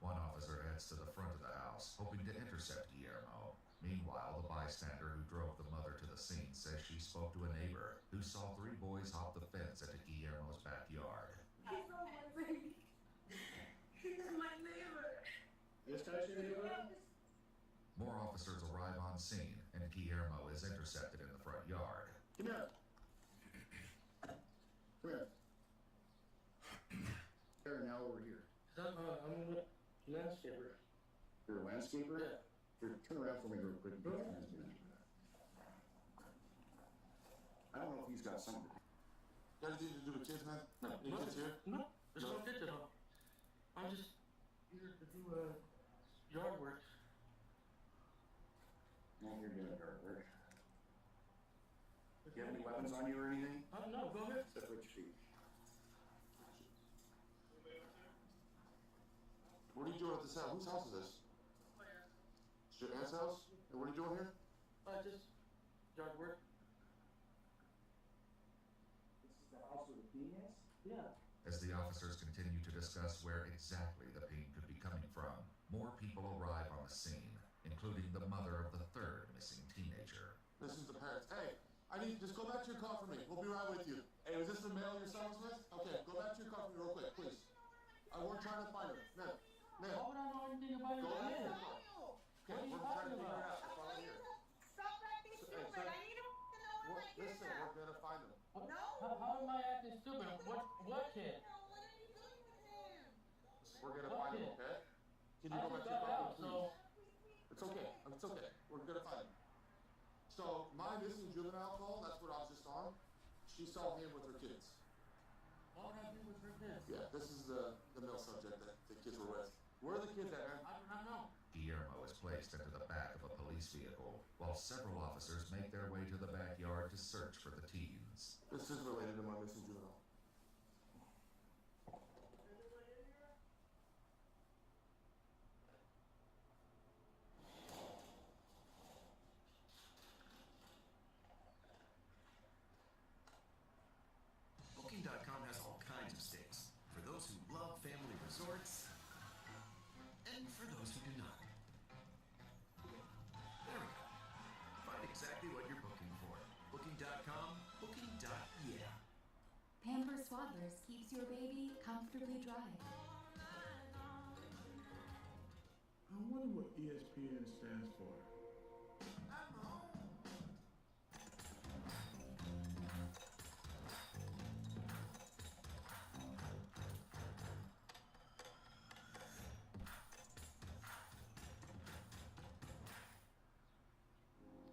One officer heads to the front of the house, hoping to intercept Guillermo. Meanwhile, the bystander who drove the mother to the scene says she spoke to a neighbor who saw three boys hop the fence into Guillermo's backyard.
He's not my baby. He's my neighbor.
This guy's your neighbor?
More officers arrive on scene, and Guillermo is intercepted in the front yard.
Come here. Come here. There, now over here.
I'm a landscaper.
You're a landscaper?
Yeah.
Here, turn around for me real quick. I don't know if he's got something. Got anything to do with kids, man? No. Any kids here?
No, there's no kids at all. I'm just here to do yard work.
No, you're doing hard work. Do you have any weapons on you or anything?
No, go ahead.
Step with your feet. What are you doing at this house? Whose house is this? It's your aunt's house? And what are you doing here?
Just yard work.
This is the house where the penis?
Yeah.
As the officers continue to discuss where exactly the pain could be coming from, more people arrive on the scene, including the mother of the third missing teenager.
This is the parents. Hey, I need just go back to your car for me. We'll be right with you. Hey, is this the male your son was with? Okay, go back to your car for me real quick, please. We're trying to find him. Man.
How would I know anything about your
Go back to
kid?
your car. Okay, we're trying to figure it out. We're finally here.
Stop acting stupid. I need to know where my kids
Listen,
are.
we're gonna find him.
No.
How am I acting stupid? What kid?
What are you doing with him?
We're gonna find him, okay? Can you go back to your car, please? It's okay. It's okay. We're gonna find him. So, my missing juvenile call, that's what I was just on. She saw him with her kids.
What would I do with her kids?
Yeah, this is the male subject that the kids were with. Where are the kids at, man?
I do not know.
Guillermo is placed into the back of a police vehicle, while several officers make their way to the backyard to search for the teens.
This is related to my missing juvenile.
Booking.com has all kinds of stays for those who love family resorts and for those who do not. There we go. Find exactly what you're booking for. Booking.com, booking.yeah.
Pampers Swaddlers keeps your baby comfortably dry.
I wonder what ESPN stands for.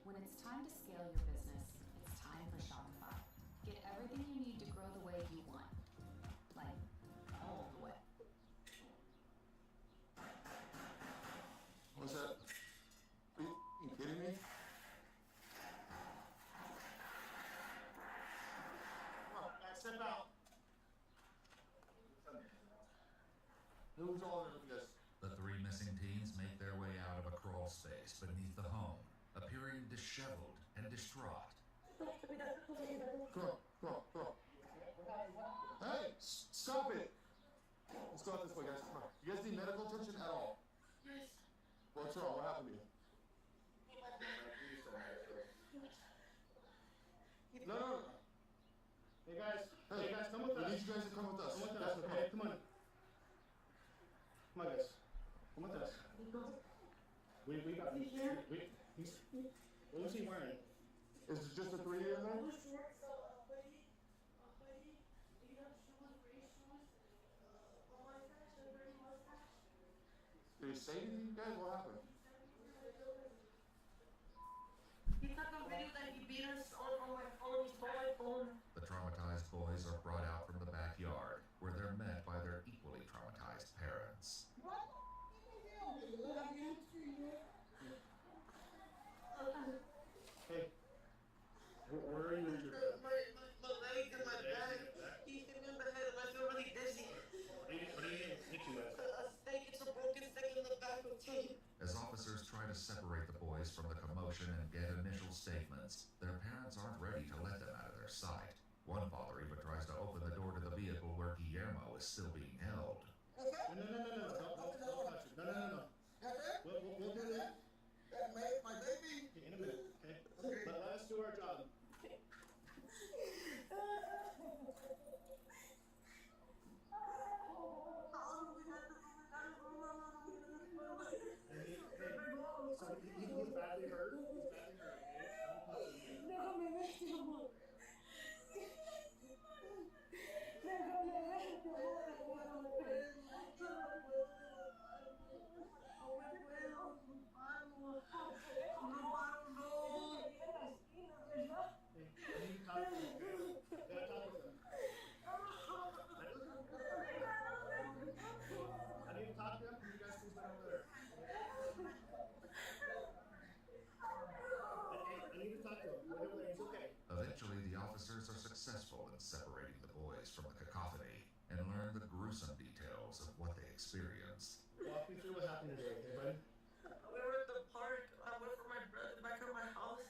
When it's time to scale your business, it's time for Shopify. Get everything you need to grow the way you want. Like, all the way.
What's that? Are you f***ing kidding me? Come on, guys, step out. Who's all in this?
The three missing teens make their way out of a crawl space beneath the home, appearing disheveled and distraught.
Come on. Hey, stop it! Let's go out this way, guys. Come on. You guys need medical attention at all?
Yes.
What's wrong? What happened to you? No.
Hey guys, come with us.
I need you guys to come with us.
Come with us,
That's
okay? Come on. Come on, guys. Come with us. We got. What was he wearing?
Is it just the three of you in there? Did he say anything, you guys? What happened?
He took a video that he beat us on my phone. He stole my phone.
The traumatized boys are brought out from the backyard, where they're met by their equally traumatized parents.
Hey, where are you?
My leg and my back. He hit me in the head and I feel really dizzy.
What do you hit you with?
A stake. It's a broken stake in the back of teeth.
As officers try to separate the boys from the commotion and get initial statements, their parents gruesome details of what they experienced.
Walk me through what happened today, okay, buddy?
We were at the park. I went for my brother back at my house,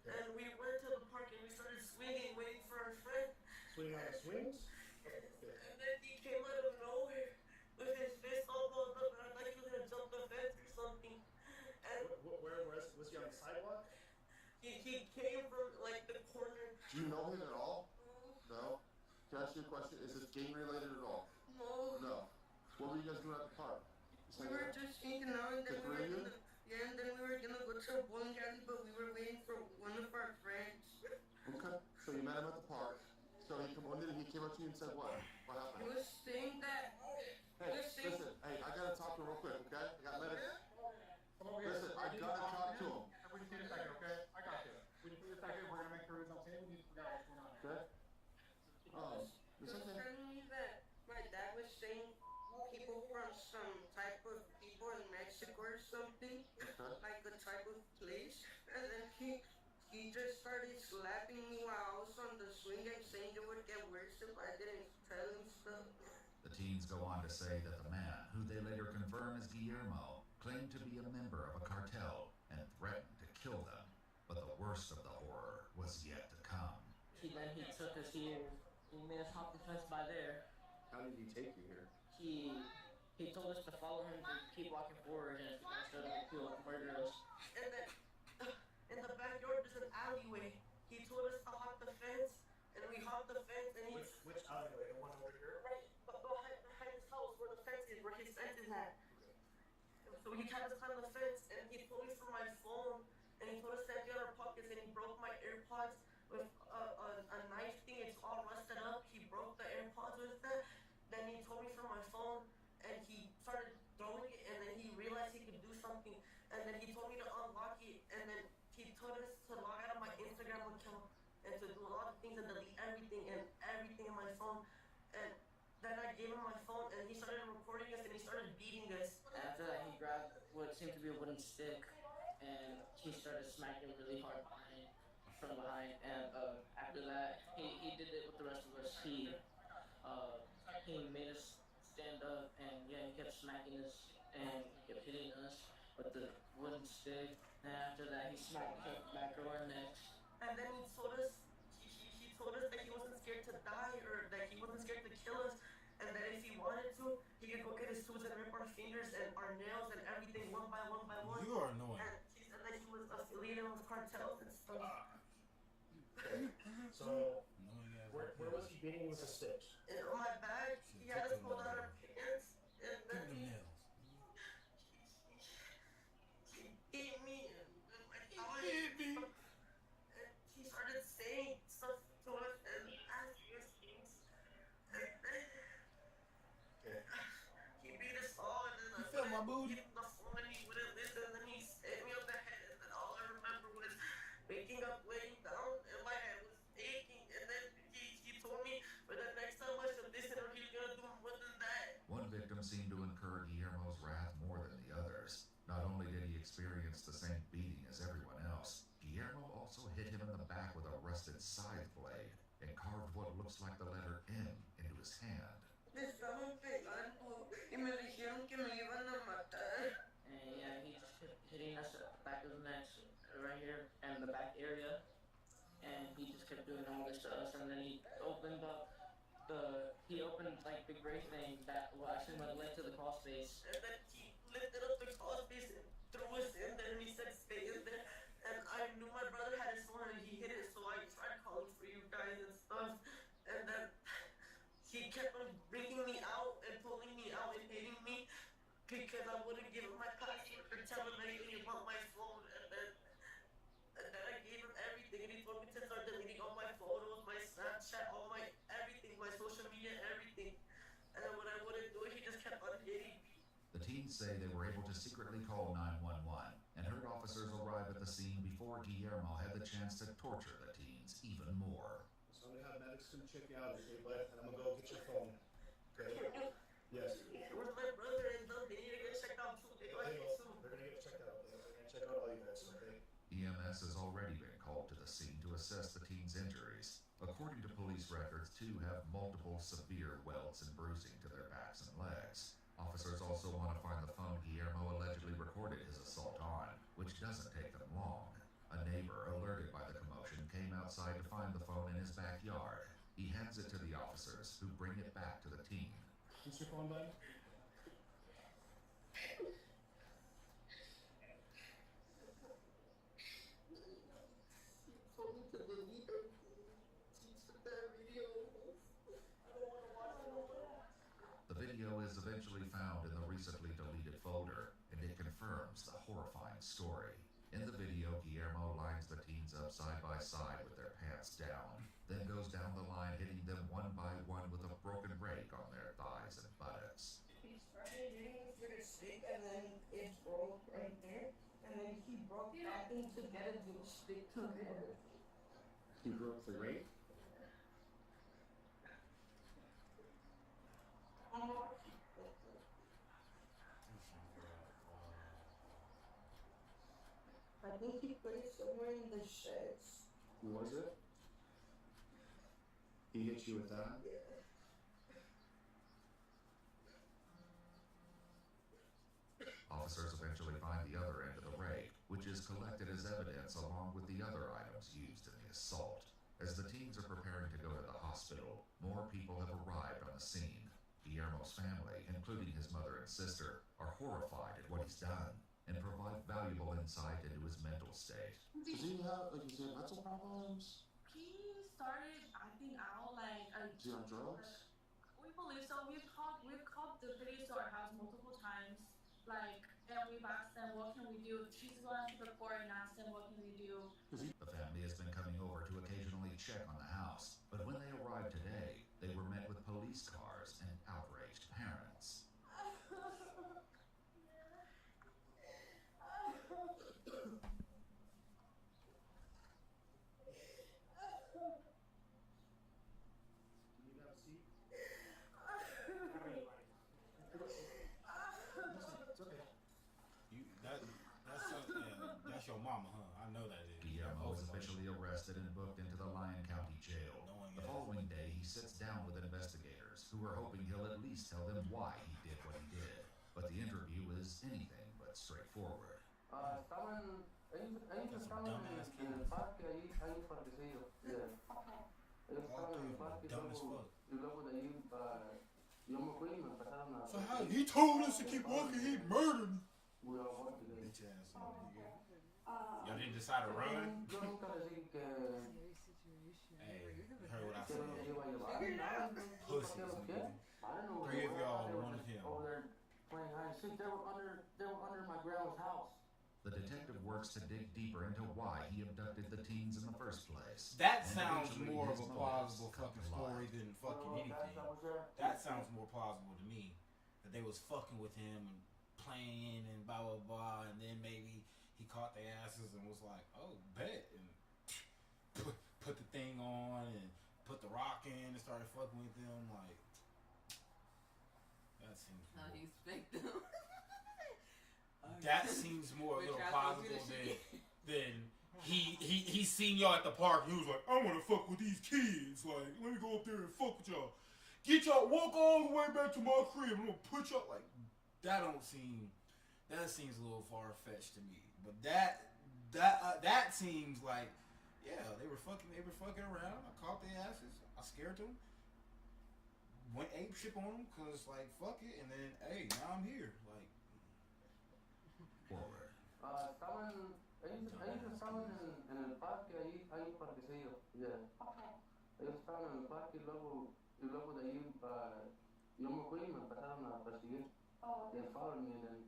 and we went to the park and we started swinging, waiting for our friend.
Swinging on the swings?
And then he came out of nowhere with his fist all balled up, and like he was gonna jump the fence or something. And
Where was he on the sidewalk?
he came from like the corner.
Do you know him at all? No? Can I ask you a question? Is this gang related at all?
No.
No. What were you guys doing at the park?
We were just hanging out, and then we were gonna, and then we were gonna go to a bowling alley, but we were waiting for one of our friends.
Okay. So you met him at the park. So he came up to you and said what? What happened?
He was saying that.
Hey, listen. Hey, I gotta talk to him real quick, okay? I got medics. Listen, I gotta talk to him.
We just need a second, okay? I got you. We just need a second. We're gonna make sure we don't say we need to figure out what's going on.
Okay?
He was telling me that my dad was saying people from some type of people in Mexico or something, like a type of place, and then he just started slapping me while I was on the swing and saying it would get worse if I didn't tell him stuff.
The teens go on to say that the man, who they later confirm is Guillermo, claimed to be a member of a cartel and threatened to kill them. But the worst of the horror was yet to come.
Then he took us here. He made us hop the fence by there.
How did he take you here?
He told us to follow him to keep walking forward, and instead of he'll murder us.
And then in the backyard there's an alleyway. He told us to hop the fence, and we hopped the fence, and he
Which alleyway? The one over here?
right behind his house where the fence is, where his fence is at. So he tried to climb the fence, and he told me for my phone, and he told us to empty out our pockets, and he broke my AirPods with a knife thing. It's all rusted up. He broke the AirPods with that. Then he told me for my phone, and he started throwing it, and then he realized he could do something, and then he told me to unlock it, and then he told us to log out of my Instagram account and to do a lot of things and delete everything in my phone. And then I gave him my phone, and he started recording us, and he started beating us.
After that, he grabbed what seemed to be a wooden stick, and he started smacking really hard from behind. And after that, he did it with the rest of us. He made us stand up, and yeah, he kept smacking us and kept hitting us with the wooden stick. And after that, he smacked us back of our necks.
And then he told us that he wasn't scared to die, or that he wasn't scared to kill us, and that if he wanted to, he could go get his tools and rip our fingers and our nails and everything one by one by one.
You are annoying.
And he said that he was affiliated with cartels and stuff.
So, where was he beating with a stick?
And on my back, he had us pull down our pants, and then he hit me, and my thigh. And he started saying stuff to us and asking us things. And then he beat us all, and then
You felt my booty?
the phone, and he wouldn't listen, and then he hit me on the head, and then all I remember was waking up, laying down, and my head was aching, and then he told me for the next time I should listen, or he's gonna do more than that.
One victim seemed to incur Guillermo's wrath more than the others. Not only did he experience the same beating as everyone else, Guillermo also hit him in the back with a rusted scythe blade and carved what looks like the letter M into his hand.
Me estaban pegando y me dijeron que me iban a matar.
And yeah, he just kept hitting us at the back of the neck, right here, and the back area. And he just kept doing all this to us, and then he opened like the gray thing that actually led to the crawl space.
And then he lifted up the crawl space and threw us in there, and he said stay in there. And I knew my brother had his phone and he hid it, so I tried calling for you guys and stuff. And then he kept on bringing me out and pulling me out and hitting me because I wouldn't give him my password or tell him anything about my phone. And then I gave him everything, and he told me to start deleting all my photos, my Snapchat, all my everything, my social media, everything. And then when I wouldn't do it, he just kept on hitting me.
The teens say they were able to secretly call 911 and heard officers arrive at the scene before Guillermo had the chance to torture the teens even more.
So I'm gonna have medics come check you out, okay, bud? And I'm gonna go get your phone. Okay? Yes.
Where's my brother and them? They need to get checked out too. They go
They
ahead
will.
soon.
They're gonna get checked out. They're gonna check out all you guys, okay?
EMS has already been called to the scene to assess the teens' injuries. According According to police records, 2 have multiple severe welts and bruising to their backs and legs. Officers also want to find the phone Guillermo allegedly recorded his assault on, which doesn't take them long. A neighbor, alerted by the commotion, came outside to find the phone in his backyard. He hands it to the officers, who bring it back to the team.
What's your phone, bud?
The video is eventually found in the recently deleted folder, and it confirms the horrifying story. In the video, Guillermo lines the teens up side by side with their pants down, then goes down the line, hitting them one by one with a broken rake on their thighs and buttocks.
He started hitting us with a stick, and then it broke right there, and then he broke that thing together with a stick together.
He broke the rake?
I think he put it somewhere in the sheds.
Was it? He hit you with that?
Yeah.
Officers eventually find the other end of the rake, which is collected as evidence along with the other items used in the assault. As the teens are preparing to go to the hospital, more people have arrived on the scene. Guillermo's family, including his mother and sister, are horrified at what he's done and provide valuable insight into his mental state.
Does he have, like, is he have mental problems?
He started acting out like a.
Is he on drugs?
We believe so. We've called the police to our house multiple times. Like, and we've asked them, what can we do? She's going to the court and asked them, what can we do?
The family has been coming over to occasionally check on the house, but when they arrived today, they were met with police cars and outraged parents.
That's your mama, huh? I know that is.
Guillermo was officially arrested and booked into the Lyon County Jail. The following day, he sits down with investigators, who are hoping he'll at least tell them why he did what he did. But the interview is anything but straightforward.
Estaban, ellos estaban en el parque ahí parquecillo. Yeah. Ellos estaban en el parque y luego de ahí yo me fui y me empezaron a.
So how he told us to keep walking, he murdered me.
We all walked together.
Bitch ass nigga. Y'all didn't decide to run?
Yo nunca les dije que.
Hey, you heard what I
Que
said.
los iba a llevar.
Pussies.
I don't know.
3 of y'all wanted him.
Over there playing hide and seek. They were under my grandma's house.
The detective works to dig deeper into why he abducted the teens in the first place.
That
And
sounds
eventually
more of
his
a
motives
plausible
come
fucking
to
story
light.
than fucking anything. That sounds more plausible to me. That they was fucking with him and playing and blah blah blah, and then maybe he caught their asses and was like, "Oh, bet," and put the thing on and put the rock in and started fucking with them. Like that seems.
No,
more-
he's faked them.
That seems more a
Which
little
I thought was
plausible
gonna
than he seen y'all at the park. He was like, I want to fuck with these kids. Like, let me go up there and fuck with y'all. Get y'all, walk all the way back to my crib. I'm gonna put y'all like that. That seems a little far fetched to me. But that seems like, yeah, they were fucking around. I caught their asses. I scared them. Went ape shit on them because like fuck it, and then hey, now I'm here. Like.
Forward.
Ellos estaban en el parque ahí parquecillo. Yeah. Ellos estaban en el parque y luego de ahí yo me fui y me empezaron a perseguir. They followed me and then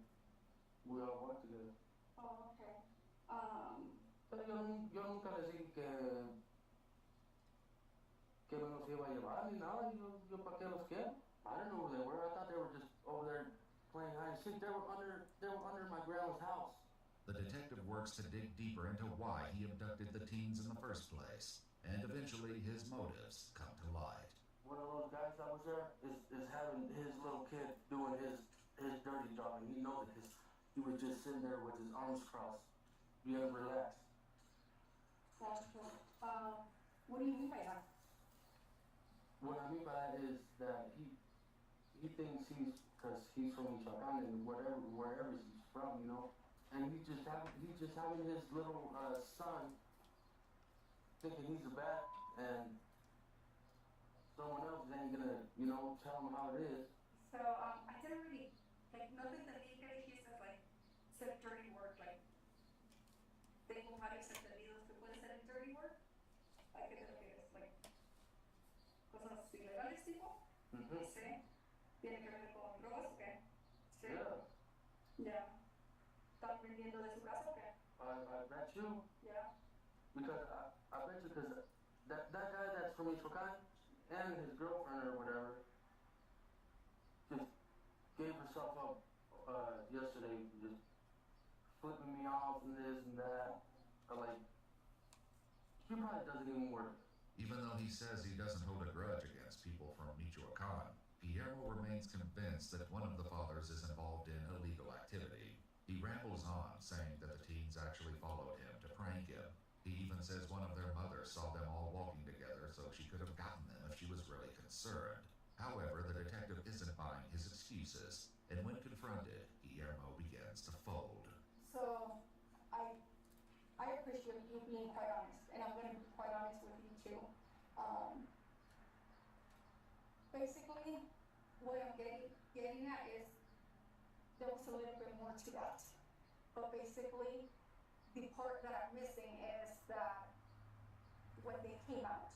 we all walked together.
Oh, okay.
Pero yo nunca les dije que me los iba a llevar ni nada. Yo para qué los quiero. I don't know who they were. I thought they were just over there playing hide and seek. They were under my grandma's house.
The detective works to dig deeper into why he abducted the teens in the first place, and eventually his motives come to light.
One of those guys that was there is having his little kid doing his dirty job, and he knows it because he was just sitting there with his arms crossed, being relaxed.
Gotcha. What do you mean by that?
What I mean by that is that he thinks because he's from Michoacan and wherever he's from, you know, and he's just having his little son thinking he's the bad, and someone else ain't gonna, you know, tell him how it is.
So I didn't really like nothing that he says like said dirty work like tengo varios entendidos que puede ser dirty work. ¿A qué te refieres? Like cosas ilegales tipo. Sí. Tiene que ver con drogas o qué? Sí. Yeah. ¿Están vendiendo de su casa o qué?
I bet you.
Yeah.
Because I bet you because that guy that's from Michoacan and his girlfriend or whatever just gave herself up yesterday, just flipping me off and this and that. Like, she probably doesn't even work.
Even though he says he doesn't hold a grudge against people from Michoacan, Guillermo remains convinced that one of the fathers is involved in illegal activity. He rambles on, saying that the teens actually followed him to prank him. He even says one of their mothers saw them all walking together, so she could have gotten them if she was really concerned. However, the detective isn't buying his excuses, and when confronted, Guillermo begins to fold.
So I appreciate you being quite honest, and I'm going to be quite honest with you too. Basically, what I'm getting at is there was a little bit more to that. But basically, the part that I'm missing is that when they came out,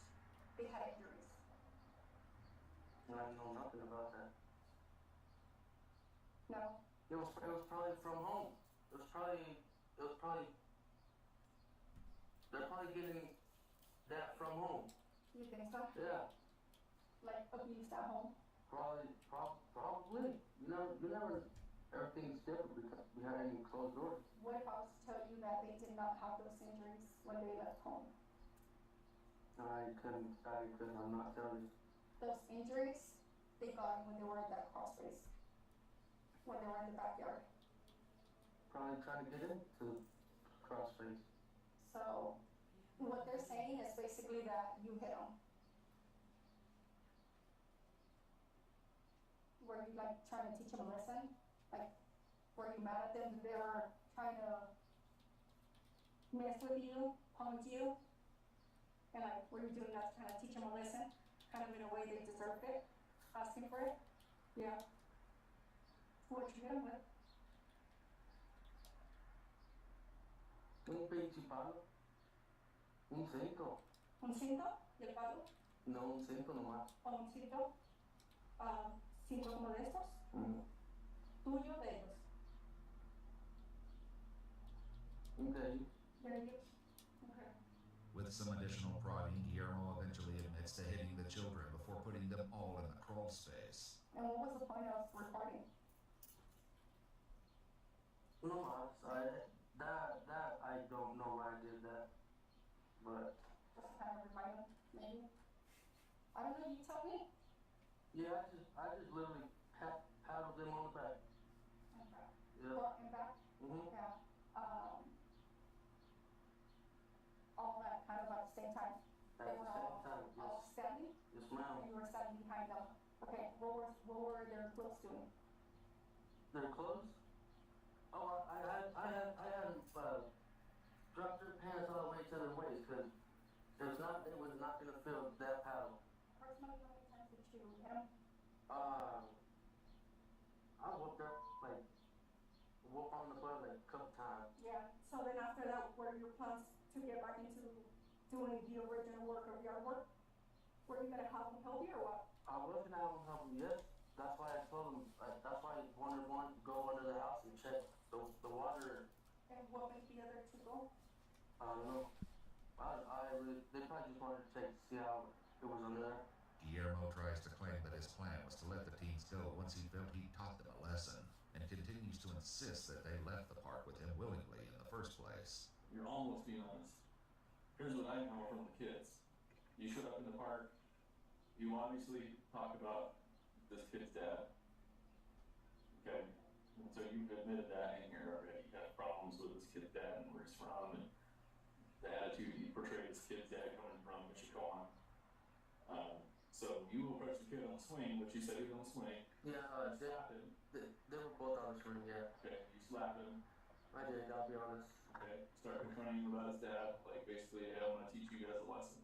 they had injuries.
I know nothing about that.
No?
It was probably from home. They're probably getting that from home.
You think so?
Yeah.
Like abused at home?
Probably. You never, everything's different behind closed doors.
What if I was to tell you that they did not have those injuries when they left home?
I couldn't, I'm not telling you.
Those injuries, they got when they were at that crossface. When they were in the backyard.
Probably trying to get into crossface.
So, what they're saying is basically that you hit them. Were you like trying to teach them a lesson? Like, were you mad at them that they were trying to mess with you, punk you? And like, were you doing that to kind of teach them a lesson? Kind of in a way they deserved it? Asking for it? Yeah. What you hit them with?
Un principal. Un cinto.
¿Un cinto? ¿Y el palo?
No, un cinto nomás.
¿O un cinto? ¿Cinto como de estos? ¿Tuyo de ellos?
Okay.
¿De ellos? Okay.
With some additional prodding, Guillermo eventually admits to hitting the children before putting them all in the crawl space.
And what was the point of recording?
No más. That I don't know why I did that, but
Just to kind of remind them, maybe? I don't know, you tell me.
yeah, I just literally paddled them on the back.
Okay.
Yeah.
Front and back? Yeah. All that kind of at the same time?
At
They
the
were
same time,
all
yes.
standing?
Yes, ma'am.
And you were standing behind them? Okay, what were their clothes doing?
Their clothes? Oh, I had dropped their pants all the way to their waist because it was not gonna fill that paddle.
Approximately how many times did you hit them?
I whooped her whoop on the butt like a couple times.
Yeah, so then after that, were your plans to get back into doing the original work of yard work? Were you gonna have them help you or what?
I was gonna have them help me, yes. That's why I told them. That's why I wanted to go under the house and check the water.
And what made the other two go?
I don't know. They probably just wanted to check to see how it was under there.
Guillermo tries to claim that his plan was to let the teens go once he felt he taught them a lesson, and continues to insist that they left the park with him willingly in the first place.
You're almost being honest. Here's what I know from the kids. You showed up in the park, you obviously talked about this kid's dad. Okay, and so you've admitted that in here already. You have problems with this kid's dad and where he's from, and the attitude you portray this kid's dad coming from Michoacan. So you swing, which you said he was on the swing.
Yeah,
Slap him.
they were both on the swing, yeah.
Okay, you slap him.
I did, I'll be honest.
Okay, start confronting him about his dad, like basically, hey, I'm gonna teach you guys a lesson.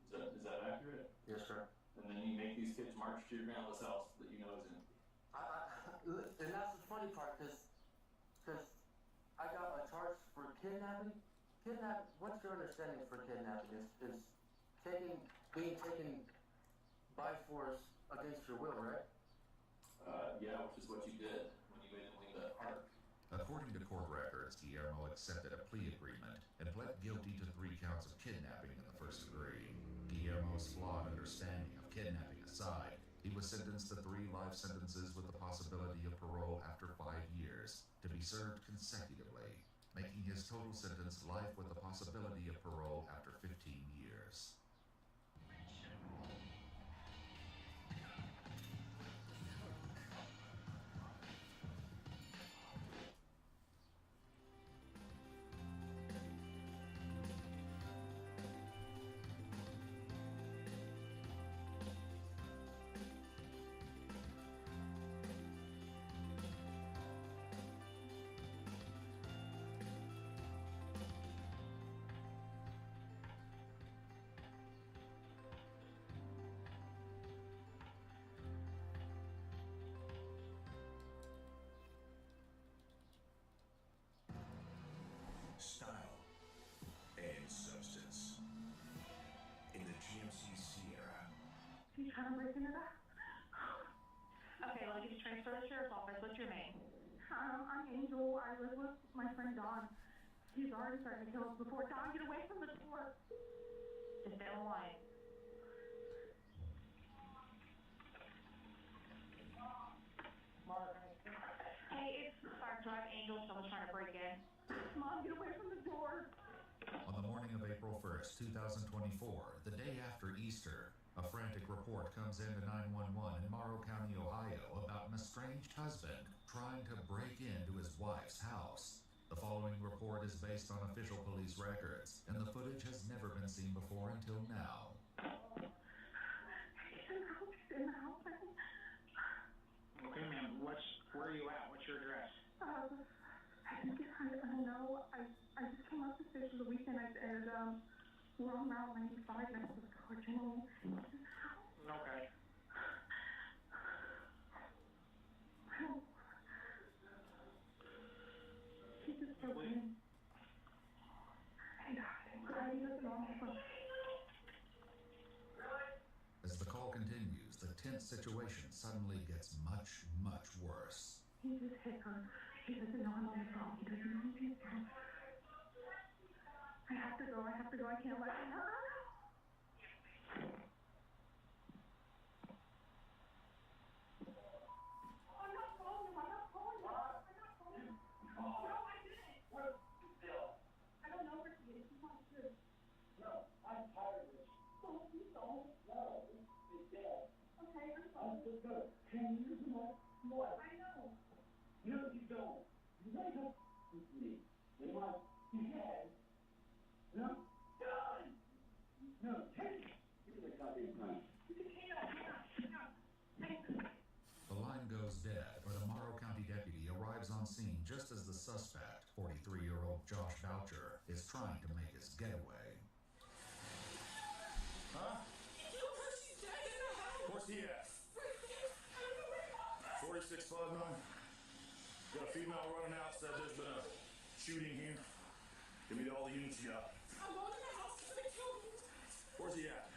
Is that accurate?
Yes, sir.
And then you make these kids march to your grandma's house that you know is empty.
And that's the funny part, because I got a charge for kidnapping. What's your understanding for kidnapping? Is being taken by force against your will, right?
Yeah, which is what you did when you made him leave that park.
According to court records, Guillermo accepted a plea agreement and pled guilty to 3 counts of kidnapping in the first degree. Guillermo's flawed understanding of kidnapping aside, he was sentenced to 3 life sentences with the possibility of parole after 5 years, to be served consecutively, making his total sentence life with the possibility of parole after 15 years.
Style and substance. In the GMC Sierra.
You trying to break into that? Okay, let me get you transferred to the sheriff's office. What's your name? I'm Angel. I live with my friend Don. He's already starting to kill us before. Don, get away from the door. Just stay on the line. Hey, it's Fire Drive Angel. Someone's trying to break in. Mom, get away from the door.
On the morning of April 1st, 2024, the day after Easter, a frantic report comes into 911 in Morrow County, Ohio, about an estranged husband trying to break into his wife's house. The following report is based on official police records, and the footage has never been seen before until now.
He's in the house.
Okay, ma'am, where are you at? What's your address?
I don't know. I just came up the stairs for the weekend and we're on Route 95 next to the Dollar General.
Okay.
He just broke in. And he doesn't know.
As the call continues, the tense situation suddenly gets much, much worse.
He just hit her. He doesn't know I'm on the phone. He doesn't know I'm on the phone. I have to go. I can't let him know. I'm not calling him. No, I didn't. Where's Bill? I don't know where he is. He's not here.
No, I'm tired of this.
Oh, please don't.
No, he's dead.
Okay, I'm
I'm
sorry.
so good. 10 years ago, what?
I know.
No, you don't. You wake up with me. They want you dead. No, done. No, take it. Give me the goddamn knife.
The line goes dead, but a Morrow County deputy arrives on scene just as the suspect, 43-year-old Josh Boucher, is trying to make his getaway.
Huh? Where's he at? 4659. Got a female running out, said there's been a shooting here. Give me all the units you got.
I'm going to the house. He's gonna kill me.
Where's he at?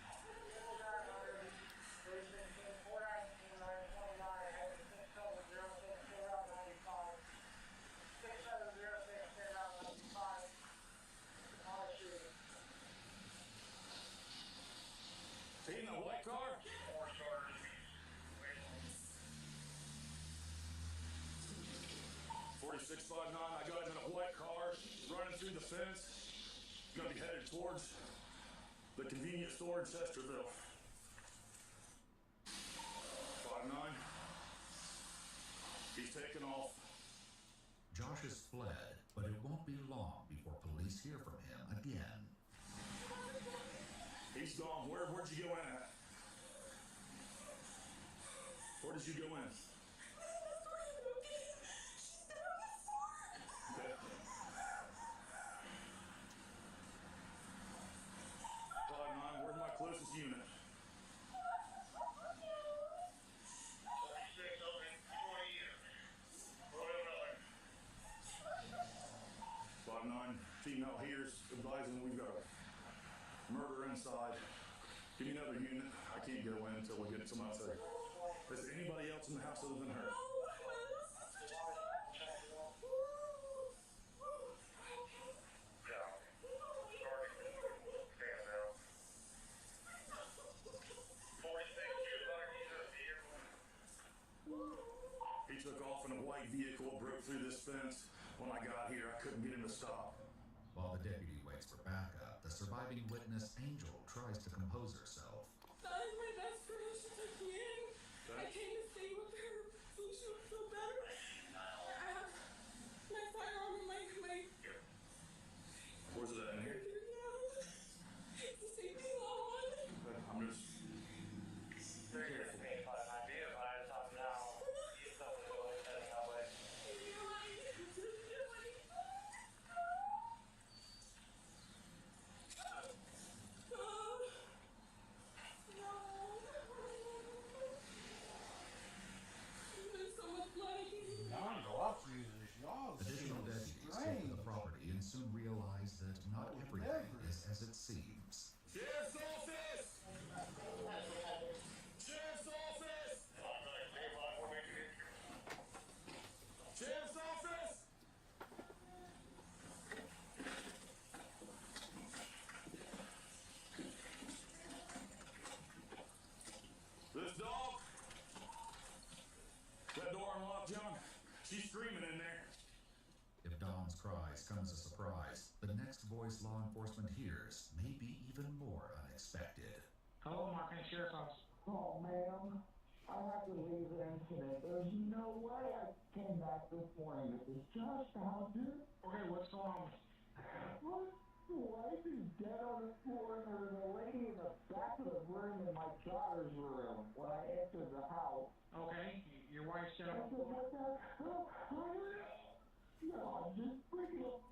Is he in the white car? 4659, I got him in a white car, running through the fence. He's gonna be headed towards the convenience store in Chesterville. 59. He's taking off.
Josh has fled, but it won't be long before police hear from him again.
He's gone. Where'd you go in at?
Where did you go in? Okay. 5-9, where's my closest unit? 5-9, female here's advising we've got a murder inside. Give me another unit. I can't go in until we get someone else there. Is there anybody else in the house other than her? He took off in a white vehicle, broke through this fence. When I got here, I couldn't get him to stop.
While the deputy waits for backup, the surviving witness, Angel, tries to compose herself.
That is my best friend. She took me in. I came to stay with her so she would feel better. I have my firearm in my
Where's it at in here?
It's the safety law one.
I'm just...
Additional deputies take to the property and soon realize that not everything is as it seems.
Sheriff's office! Sheriff's office! Sheriff's office! This dog? That door unlocked, John? She's screaming in there.
If Dawn's cries come as a surprise, the next voice law enforcement hears may be even more unexpected.
Hello, Martin Sheriff's Office.
Oh, ma'am. I have to leave the incident. There's no way I came back this morning. This is just how dude.
Okay, what's going on?
What? The wife is dead on the floor, and there's a lady in the back of the room in my daughter's room when I entered the house.
Okay, your wife's dead on the
floor. No, I'm just freaking up.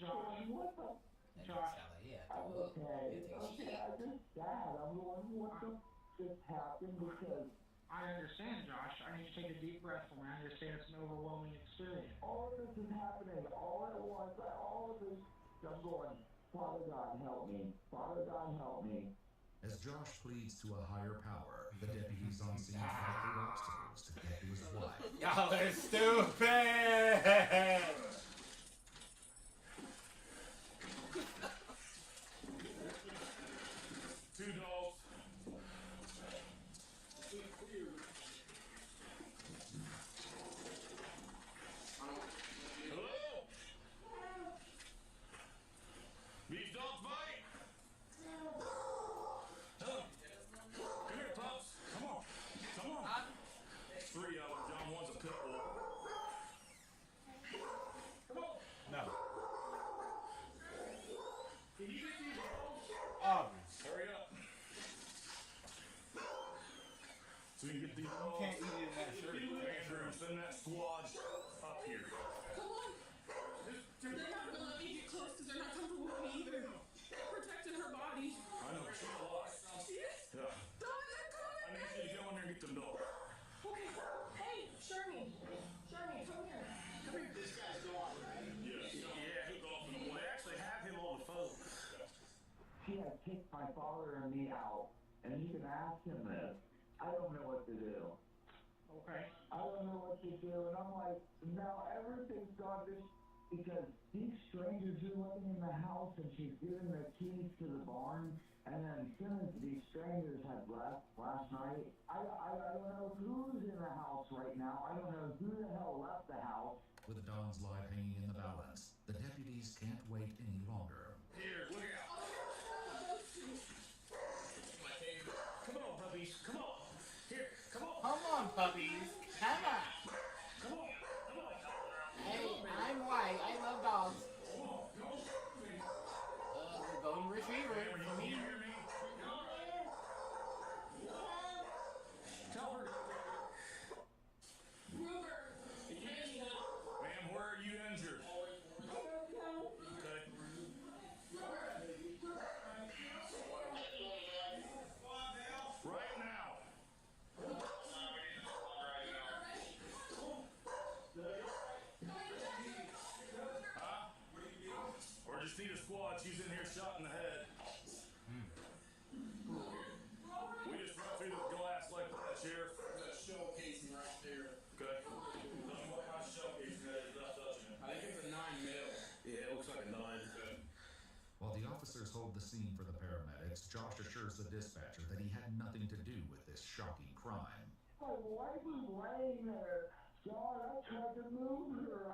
Josh, what the?
Josh.
Okay, I'm just sad. I'm going, what the just happened because...
I understand, Josh. I need to take a deep breath for me. I understand it's an overwhelming experience.
All of this is happening all at once. All of this, I'm going, Father God, help me. Father God, help me.
As Josh pleads to a higher power, the deputies on scene fight through obstacles to get to his wife.
Y'all are stupid!
Two dogs. Hello? These dogs bite? Huh? Come here, pups. Come on. Come on. 3 of them, John. One's a pit bull. Come on.
No.
Can you get these dogs?
Obvious.
Hurry up. So you can get these dogs.
You can't eat it in that shirt.
Andrew, send that squad up here.
Come on. They're not gonna let me get close because they're not comfortable with me either. They're protecting her body.
I know, she's alive.
She is?
Yeah.
Dawn, they're coming.
I need you to go in there and get them dogs.
Okay. Hey, Sherman. Sherman, come here. Come here. This guy's gone, right?
Yeah, he's off in the way. I actually have him on the phone.
She has kicked my father and me out, and you can ask him this. I don't know what to do.
Okay.
I don't know what to do, and I'm like, now everything's gone because these strangers are living in the house, and she's giving the keys to the barn, and then as soon as these strangers had left last night, I don't know who's in the house right now. I don't know who the hell left the house.
With Dawn's life hanging in the balance, the deputies can't wait any longer.
Here, look out. Come on, puppies. Come on. Here, come on.
Come on, puppies. Come on.
Come on. Come on.
Hey, I'm white. I love dogs. The golden retriever for me.
Tell
officers hold the scene for the paramedics, Josh assures the dispatcher that he had nothing to do with this shocking crime.
My wife was laying there. Dawn, I tried to move her.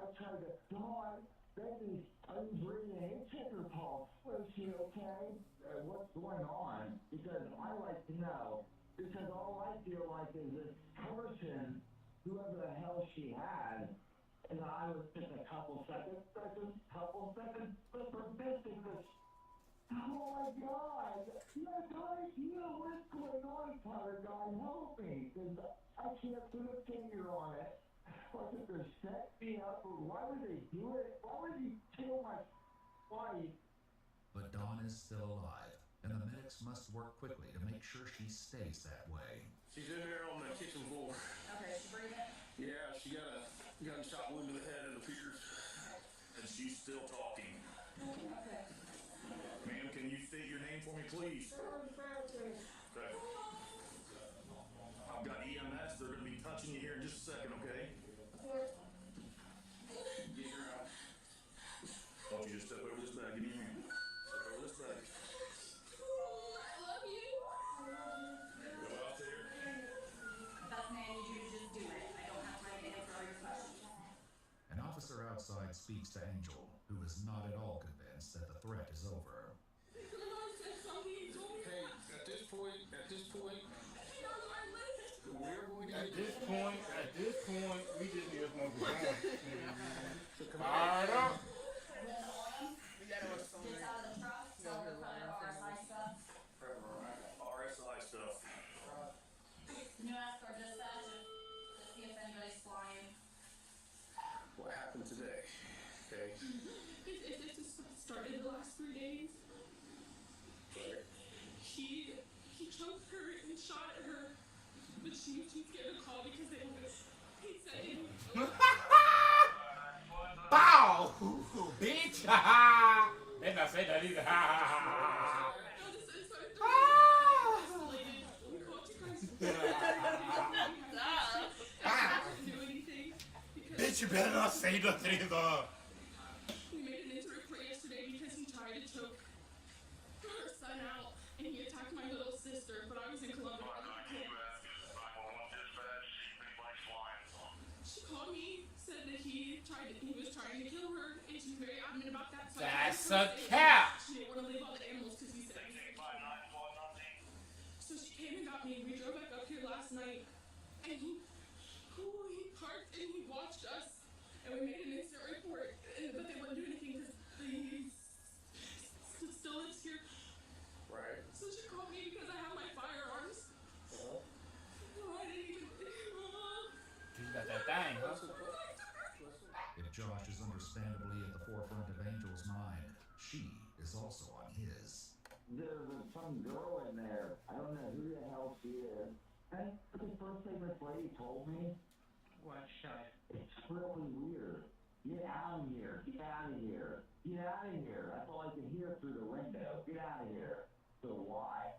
Dawn, baby, are you breathing? Hey, check her pulse. Is she okay? What's going on? Because I like to know. Because all I feel like is this person, whoever the hell she had, and I was just a couple seconds, flip her fist and this. Oh my God! Yes, I feel what's going on, Father God, help me, because I can't put a finger on it. Like if they're set me up, or why would they do it? Why would he kill my wife?
But Dawn is still alive, and the medics must work quickly to make sure she stays that way.
She's in there on the kitchen floor.
Okay, she breathing?
Yeah, she got a gunshot wound to the head, it appears. And she's still talking.
Okay.
Ma'am, can you state your name for me, please? Okay. I've got EMS. They're going to be touching you here in just a second, okay? Get your out. Don't you just step over this bag. Give me your hand. Step over this bag.
I love you.
Go out there.
That's me. I need you to just do it. I don't have time to answer all your questions.
An officer outside speaks to Angel, who is not at all convinced that the threat is over.
Hey, at this point, we're going to...
At this point, we just need to smoke a joint. Fired up.
We gotta watch some
Gets out of the truck, so we're kind of RSI stuff.
RSI stuff.
New ask our dispatch to see if anybody's flying.
What happened today? Okay.
It just started the last 3 days. He choked her and shot at her, but she scared to call because he said it.
Bow! Bitch! Then I say that either.
No, this is escalated. We called you guys. I didn't do anything because
Bitch, you better not say nothing either.
we made an incident report yesterday because he tried to choke her son out and he attacked my little sister, but I was in Columbia. She called me, said that he was trying to kill her, and she's very adamant about that. So
That's a cat.
She didn't want to leave all the animals because he said. So she came and got me. We drove back up here last night, and he parked and he watched us, and we made an incident report, but they wouldn't do anything because he still lives here.
Right.
So she called me because I have my firearms. Oh, I didn't even.
You got that thing, huh?
If Josh is understandably at the forefront of Angel's mind, she is also on his.
There's some girl in there. I don't know who the hell she is. And the first thing this lady told me,
What shot?
it's really weird. Get out of here. Get out of here. Get out of here. That's all I can hear through the window. Get out of here. So why?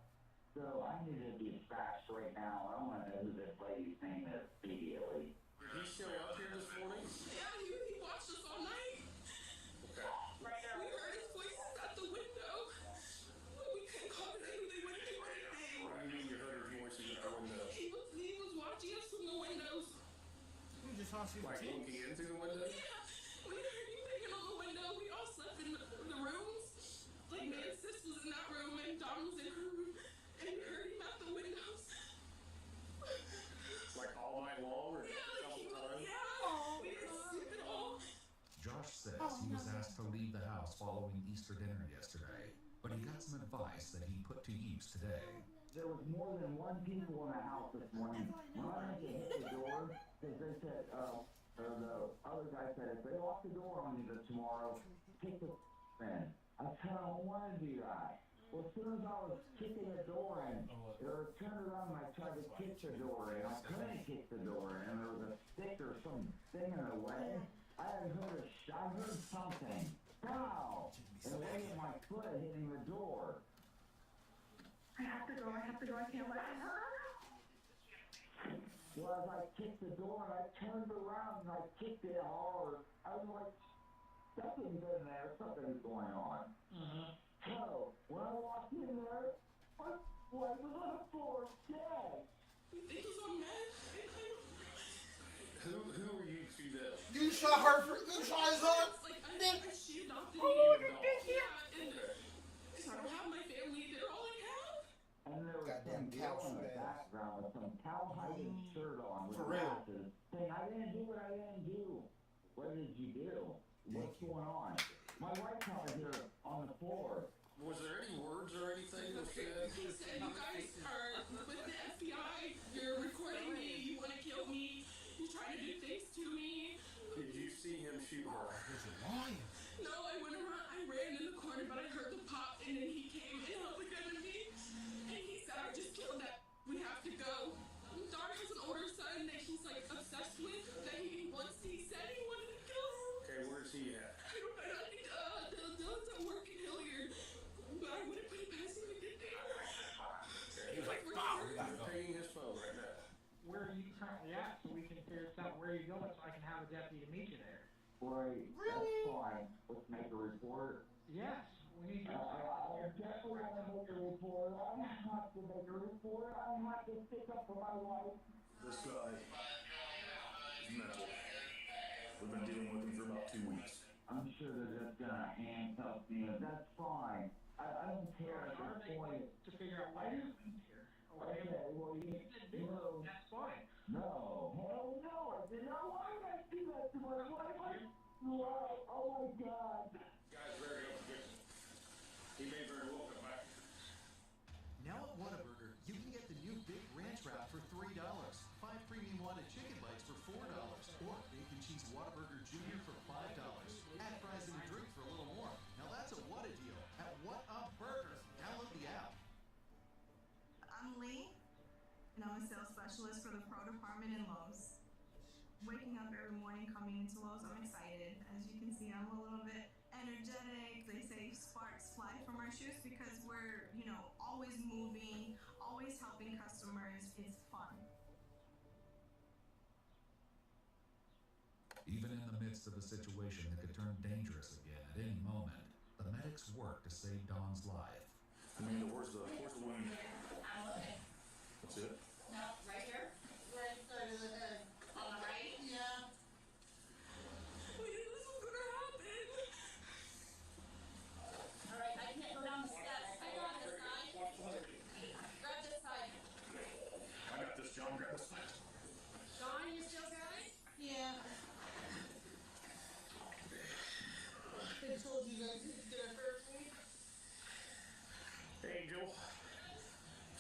So I need to be dispatched right now. I want to know who this lady's name is immediately.
Did he show up here this morning?
Yeah, he watched us all night.
Okay.
We heard his voices at the window. We couldn't comprehend. They wouldn't do anything.
What do you mean you heard her voices at the window?
He was watching us from the windows.
You just want to see
Like looking into the window?
Yeah, we heard him banging on the window. We all slept in the rooms. Like, me and sis was in that room, and Dom was in her room. And we heard him at the windows.
Like all night long or a couple times?
Yeah, we didn't sleep at all.
Josh says he was asked to leave the house following Easter dinner yesterday, but he got some advice that he put to use today.
There was more than one people in the house this morning. When I went to hit the door, they said, or the other guy said, if they lock the door on you tomorrow, kick the in. I said, I don't want to do that. Well, as soon as I was kicking the door in, or turned around and I tried to kick the door in, I couldn't kick the door in, and there was a stick or some thing in the way. I heard something. Pow! And it wasn't my foot hitting the door.
I have to go, I can't let him hurt.
Well, as I kicked the door, and I turned around and I kicked it hard. I was like, something's in there, something's going on. So, when I walked in there, my wife was on the floor dead.
You think it's on meth?
Who are you to that?
You shot her for you shot his son?
She adopted me.
Oh,
Yeah, and so I don't have my family. They're all in hell.
And there was some girl in the background with some cowhide shirt on with
For real.
glasses saying, I didn't do what I didn't do. What did you do? What's going on? My wife's out here on the floor.
Was there any words or anything that said?
He said, you guys are with the FBI. You're recording me. You want to kill me. You're trying to do things to me.
Did you see him shoot her?
No, I went around. I ran in the corner, but I heard the pop, and then he came and held the gun at me. And he said, I just killed that. We have to go. My daughter has an older son that he's like obsessed with. That he said he wanted to kill.
Okay, where's he at?
I don't know. I think Dylan's at work in Hilliard, but I wouldn't put it past him to get there.
He was like, "Wow, we gotta go." Paying his phone right now.
Where are you currently at so we can figure out where you're going so I can have a deputy meet you there?
Boy, that's fine. Let's make a report.
Yes, we need to.
I definitely want to make a report. I have to make a report. I have to stick up for my wife.
This guy is mental. We've been dealing with him for about 2 weeks.
I'm sure they're just gonna handcuff me. That's fine. I don't care at this point.
To figure out why you're here.
Okay, well, you know.
That's fine.
No, hell no. I did not want to do that to my wife. Wow, oh my God.
Guy's very unpredictable. He may very well come back.
Now at Whataburger, you can get the new Big Ranch Wrap for $3, 5 premium wanted chicken bites for $4, or bacon cheese Whataburger Jr. for $5. Add fries and a drink for a little more. Now that's a what a deal at What a Burger. Download the app.
I'm Lee, and I'm a sales specialist for the Pro Department in Lowe's. Waking up every morning coming into Lowe's, I'm excited. As you can see, I'm a little bit energetic. They say sparks fly from our shoes because we're, always moving, always helping customers. It's fun.
Even in the midst of a situation that could turn dangerous again at any moment, the medics work to save Dawn's life.
Amanda, where's the wound? That's it?
No, right here. Right side of the head. On the right? Yeah. Wait, this was gonna happen.
Alright, I can't go down the steps. I got this side. Grab this side.
I got this, John. Grab this side.
Dawn, you still got it?
Yeah. They told you guys it's gonna hurt me.
Angel.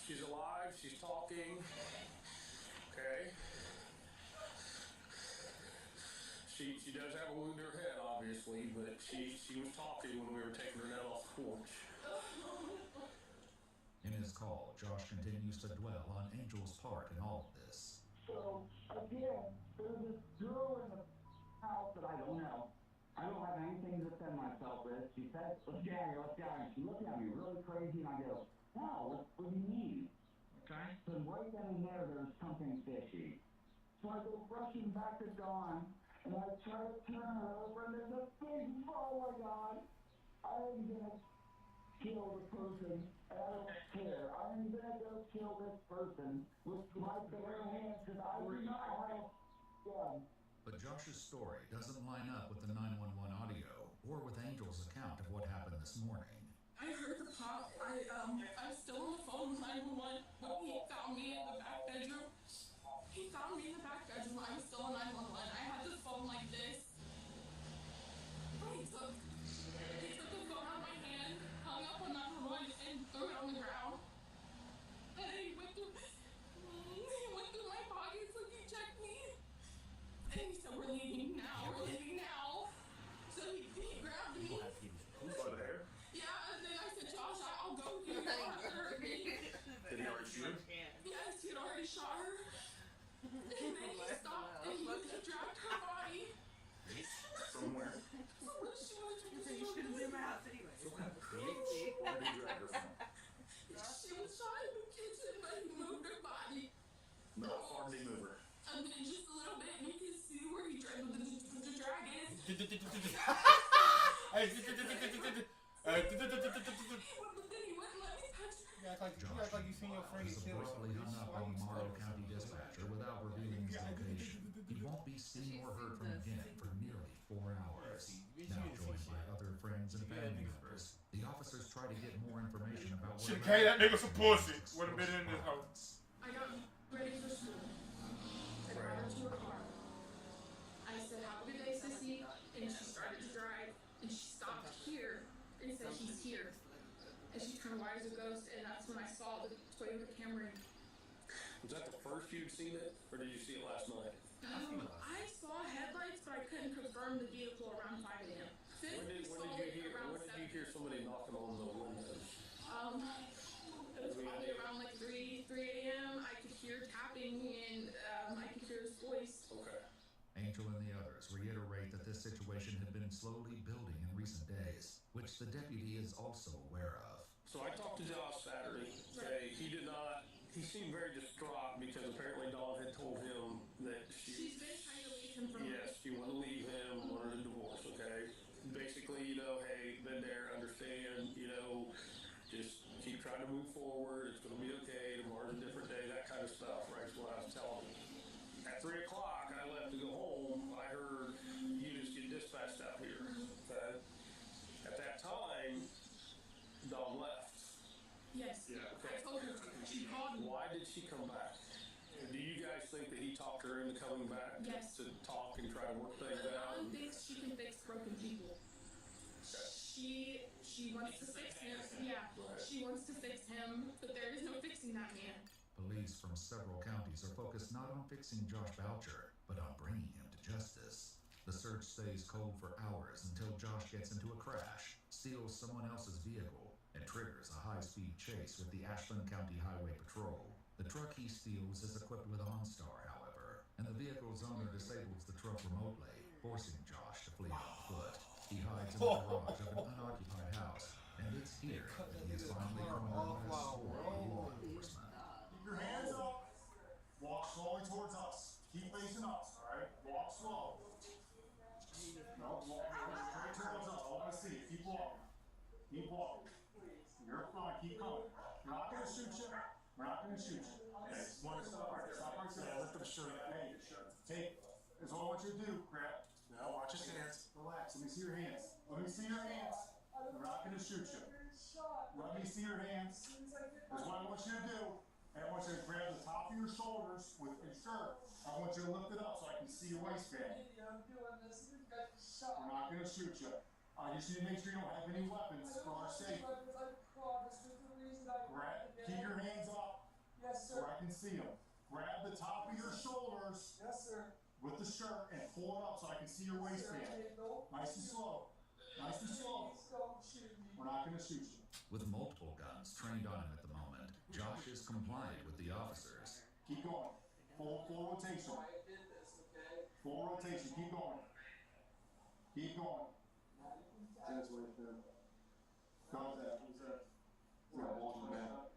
She's alive. She's talking. Okay. She does have a wound to her head, obviously, but she was talking when we were taking her down off the porch.
In his call, Josh continues to dwell on Angel's part in all of this.
So, again, there's this girl in the house that I don't know. I don't have anything to defend myself with. She said, let's get out of here, let's get out of here. She looked at me really crazy, and I go, no, what do you mean?
Okay.
So right then and there, there's something fishy. So I go rushing back to Dawn, and I try to turn her over, and there's a big, oh my God, I am gonna kill the person, and I don't care. I am gonna go kill this person with my bare hands, because I do not have a gun.
But Josh's story doesn't line up with the 911 audio or with Angel's account of what happened this morning.
I heard the pop. I was still on the phone with 911 when he found me in the back bedroom. He found me in the back bedroom. I was still on 911. I had the phone like this. He took the phone out of my hand, hung up on 911, and threw it on the ground. And then he went through my pockets like he checked me. And he said, we're leaving now. So he grabbed me.
Who's by the hair?
Yeah, and then I said, Josh, I'll go with you.
Did he already shoot her?
Yes, he had already shot her. And then he stopped and he dragged her body.
From where?
From where she was.
You shouldn't leave my house anyway.
Where did he drag her from?
She was shot in the kitchen, but he moved her body.
No, how far did he move her?
And then just a little bit, and you can see where he dragged the dragon.
Like,
But then he wouldn't let me touch her.
you act like you seen your friend get killed or
abruptly
something.
hung up on the Morrow County dispatcher without revealing his location. He won't be seen or heard from again for nearly 4 hours. Now joined by other friends and family members, the officers try to get more information about what
Should've gave that nigga some pussy. Would've been in this house.
I got ready for school. I brought her to her car. I said, "Have a good day, sissy." And she started to drive, and she stopped here and said, "He's here." And she turned white as a ghost, and that's when I saw the Toyota Camry.
Was that the first you'd seen it, or did you see it last night?
I saw headlights, but I couldn't confirm the vehicle around 5 a.m.
When did you hear somebody knocking on the windows?
It was probably around like 3 a.m. I could hear tapping, and I could hear his voice.
Okay.
Angel and the others reiterate that this situation had been slowly building in recent days, which the deputy is also aware of.
So I talked to Josh Saturday. Okay, he seemed very distraught because apparently Dawn had told him that
She's been trying to leave him from
yes, she wanted to leave him, wanted a divorce, okay? Basically, hey, been there, understand, just keep trying to move forward, it's gonna be okay, tomorrow's a different day, that kind of stuff, right, is what I was telling him. At 3 o'clock, I left to go home, I heard units get dispatched out here, okay? At that time, Dawn left.
Yes.
Yeah, okay.
I told her. She called me.
Why did she come back? Do you guys think that he talked her into coming back?
Yes.
To talk and try to work things out?
Dawn thinks she can fix broken people. She wants to fix him. Yeah. She wants to fix him, but there is no fixing that man.
Police from several counties are focused not on fixing Josh Boucher, but on bringing him to justice. The search stays cold for hours until Josh gets into a crash, steals someone else's vehicle, and triggers a high-speed chase with the Ashland County Highway Patrol. The truck he steals is equipped with OnStar, however, and the vehicle's owner disables the truck remotely, forcing Josh to flee on foot. He hides in the garage of an unoccupied house, and it's here that he is finally cornered by a score of law enforcement.
Keep your hands up. Walk slowly towards us. Keep facing us, all right? Walk slow. No, walk straight towards us. I want to see you. Keep walking. Keep walking. You're fine. Keep coming. We're not going to shoot you. We're not going to shoot you. Okay, one stop right there. Stop right there. Lift the shirt. Hey, take. That's all I want you to do, crap. Now watch his hands. Relax. Let me see your hands. Let me see your hands. We're not going to shoot you. Let me see your hands. That's what I want you to do. And I want you to grab the top of your shoulders with your shirt. I want you to lift it up so I can see your waistband. We're not going to shoot you. I just need to make sure you don't have any weapons for our safety. Keep your hands up so I can see them. Grab the top of your shoulders with the shirt and pull it up so I can see your waistband. Nice and slow. Nice and slow. We're not going to shoot you.
With multiple guns trained on him at the moment, Josh is compliant with the officers.
Keep going. Full rotation. Full rotation. Keep going. Keep going. Dennis Wakefield. How's that? Who's that? Is that Walter Man?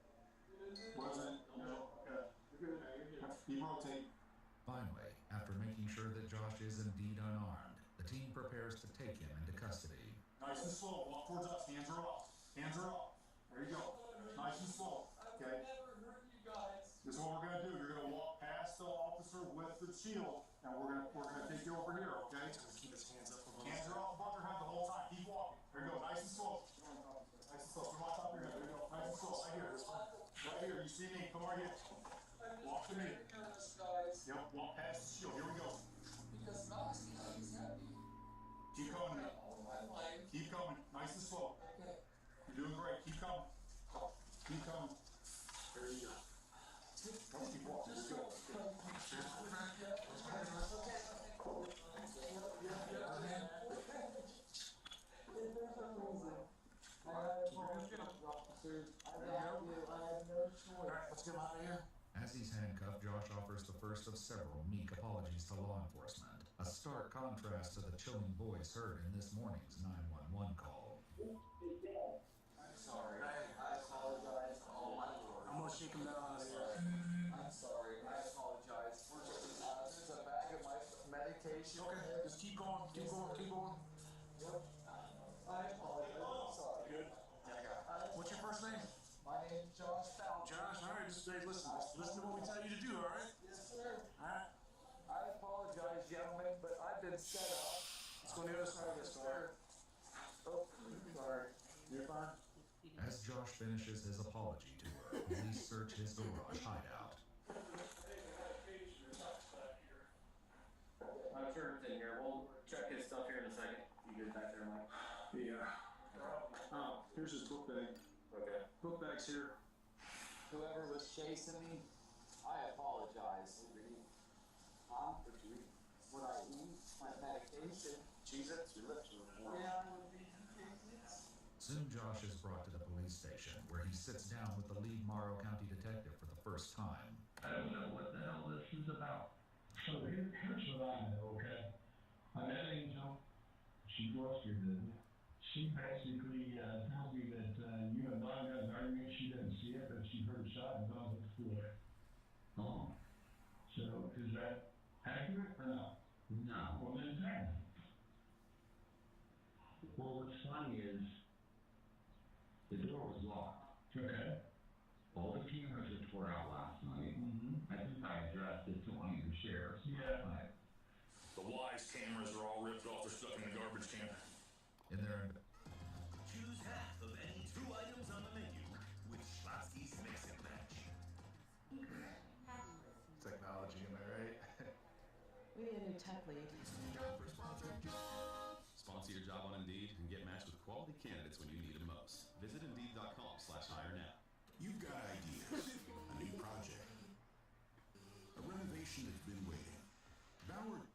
What is it? No. Okay. Keep rotating.
Finally, after making sure that Josh is indeed unarmed, the team prepares to take him into custody.
Nice and slow. Walk towards us. Hands are up. Hands are up. There you go. Nice and slow. Okay. This is what we're gonna do. You're gonna walk past the officer with the shield, and we're gonna take you over here. Okay. Keep his hands up. Hands are up above your head the whole time. Keep walking. There you go. Nice and slow. Nice and slow. Come on top of your head. There you go. Nice and slow. Right here. Right here. You see me? Come right here. Walk to me. Yep. Walk past the shield. Here we go. Keep coming. Keep coming. Nice and slow. You're doing great. Keep coming. Keep coming. There you go. Let's keep walking. Let's go. Let's get him out of here.
As he's handcuffed, Josh offers the first of several meek apologies to law enforcement, a stark contrast to the chilling voice heard in this morning's 911 call.
I'm sorry. I apologize to all my lord. I'm gonna shake him down out of here. I'm sorry. I apologize. There's a bag of my medication. Okay, just keep going. Keep going. Keep going. Yep. I apologize. I'm sorry. Good.
straight. Listen to what we tell you to do, all right?
Yes, sir.
All right.
I apologize, gentlemen, but I've been set up.
Let's go on the other side of this car.
Oh, sorry.
You're fine.
As Josh finishes his apology tour, police search his garage hideout.
I'm sure it's in here. We'll check his stuff here in a second. You get back there, Mike?
Yeah. Oh, here's his book bag.
Okay.
Book bag's here.
Whoever was chasing me, I apologize. Huh? What I eat, my medication.
Cheez-Its, your lips are warm.
Yeah.
Soon Josh is brought to the police station, where he sits down with the lead Morrow County detective for the first time.
I don't know what the hell this is about. So here's what I know, okay? I met Angel. She flustered me. She basically tells me that you and Don got an argument. She didn't see it, but she heard a shot and Don's at the floor. Oh. So is that accurate or not? No. Well, then it's accurate. Well, what's funny is the door was locked. Okay. All the cameras that were out last night. Mm-hmm. I think I addressed it to one of your sheriffs. Yeah.
The Wise cameras are all ripped off. They're stuck in the garbage can.
In their
Choose half of any 2 items on the menu with Schlotsky's Mix and Match.
Technology, am I right?
We need a new tech lead.
Sponsor your job on Indeed and get matched with quality candidates when you need them most. Visit Indeed.com/hire now.
You've got ideas, a new project, a renovation that's been waiting. Bauer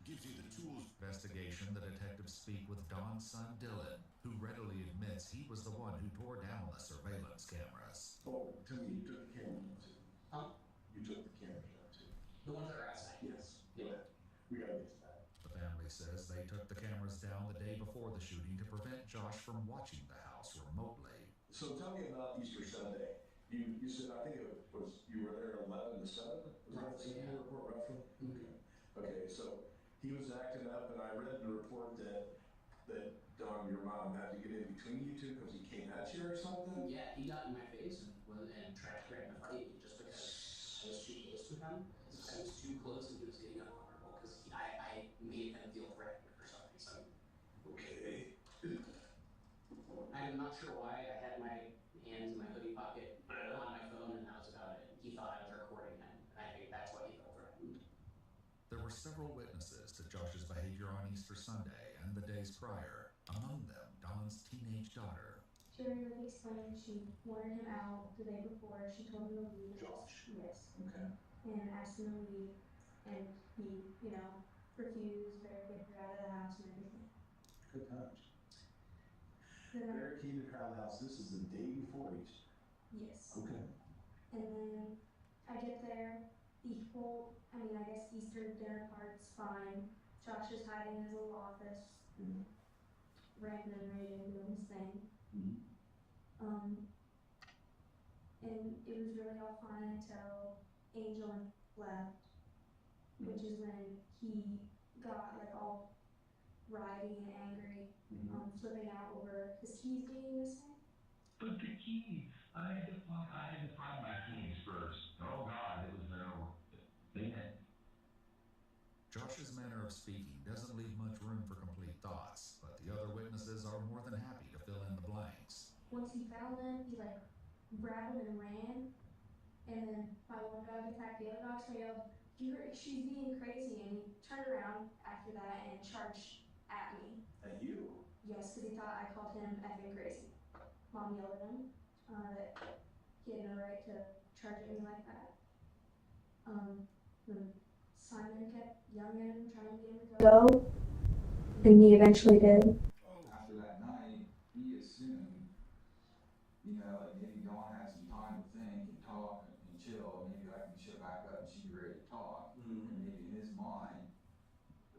gives you the tools.
investigation, the detectives speak with Don's son Dylan, who readily admits he was the one who tore down the surveillance cameras.
Oh, tell me you took the camera down too.
Huh?
You took the cameras down too.
The ones that are outside.
Yes.
Yeah.
We gotta get to that.
The family says they took the cameras down the day before the shooting to prevent Josh from watching the house remotely.
So tell me about Easter Sunday. You said, I think it was, you were there at 11 to 7? Was that the same report roughly? Okay. Okay, so he was acting up, and I read the report that Dawn, your mom, had to get in between you two because he came at you or something?
Yeah, he got in my face and tried to threaten to fight me just because I was too close to him. I was too close and he was getting uncomfortable because I made him feel threatened for some reason.
Okay.
I'm not sure why. I had my hands in my hoodie pocket on my phone and that was about it. He thought I was recording him and I think that's why he felt threatened.
There were several witnesses to Josh's behavior on Easter Sunday and the days prior, among them Don's teenage daughter.
She really explained she wanted him out the day before. She told him to leave.
Josh?
Yes.
Okay.
And asked him to leave. And he, refused, barricaded her out of the house and everything.
Good times.
Then I-
Barricaded her out of the house. This is the day before Easter.
Yes.
Okay.
And then I get there, I guess Easter dinner part's fine. Josh is hiding in his little office, ranting and raving, doing his thing. And it was really all fine until Angel left, which is when he got all riding and angry, flipping out over his keys being missing.
But the keys, I had to find my keys first. Oh God, it was there.
Josh's manner of speaking doesn't leave much room for complete thoughts, but the other witnesses are more than happy to fill in the blanks.
Once he found them, he grabbed them and ran. And then my one dog attacked the other dog, so he yelled, "She's being crazy." And he turned around after that and charged at me.
At you?
Yes, because he thought I called him effing crazy. Mom yelled at him that he had no right to charge at me like that. When Simon kept yelling at him, trying to get him to go, and he eventually did.
After that night, he assumed, maybe Dawn had some time to think and talk and chill. Maybe I can chill back up and she'd be ready to talk. And maybe in his mind,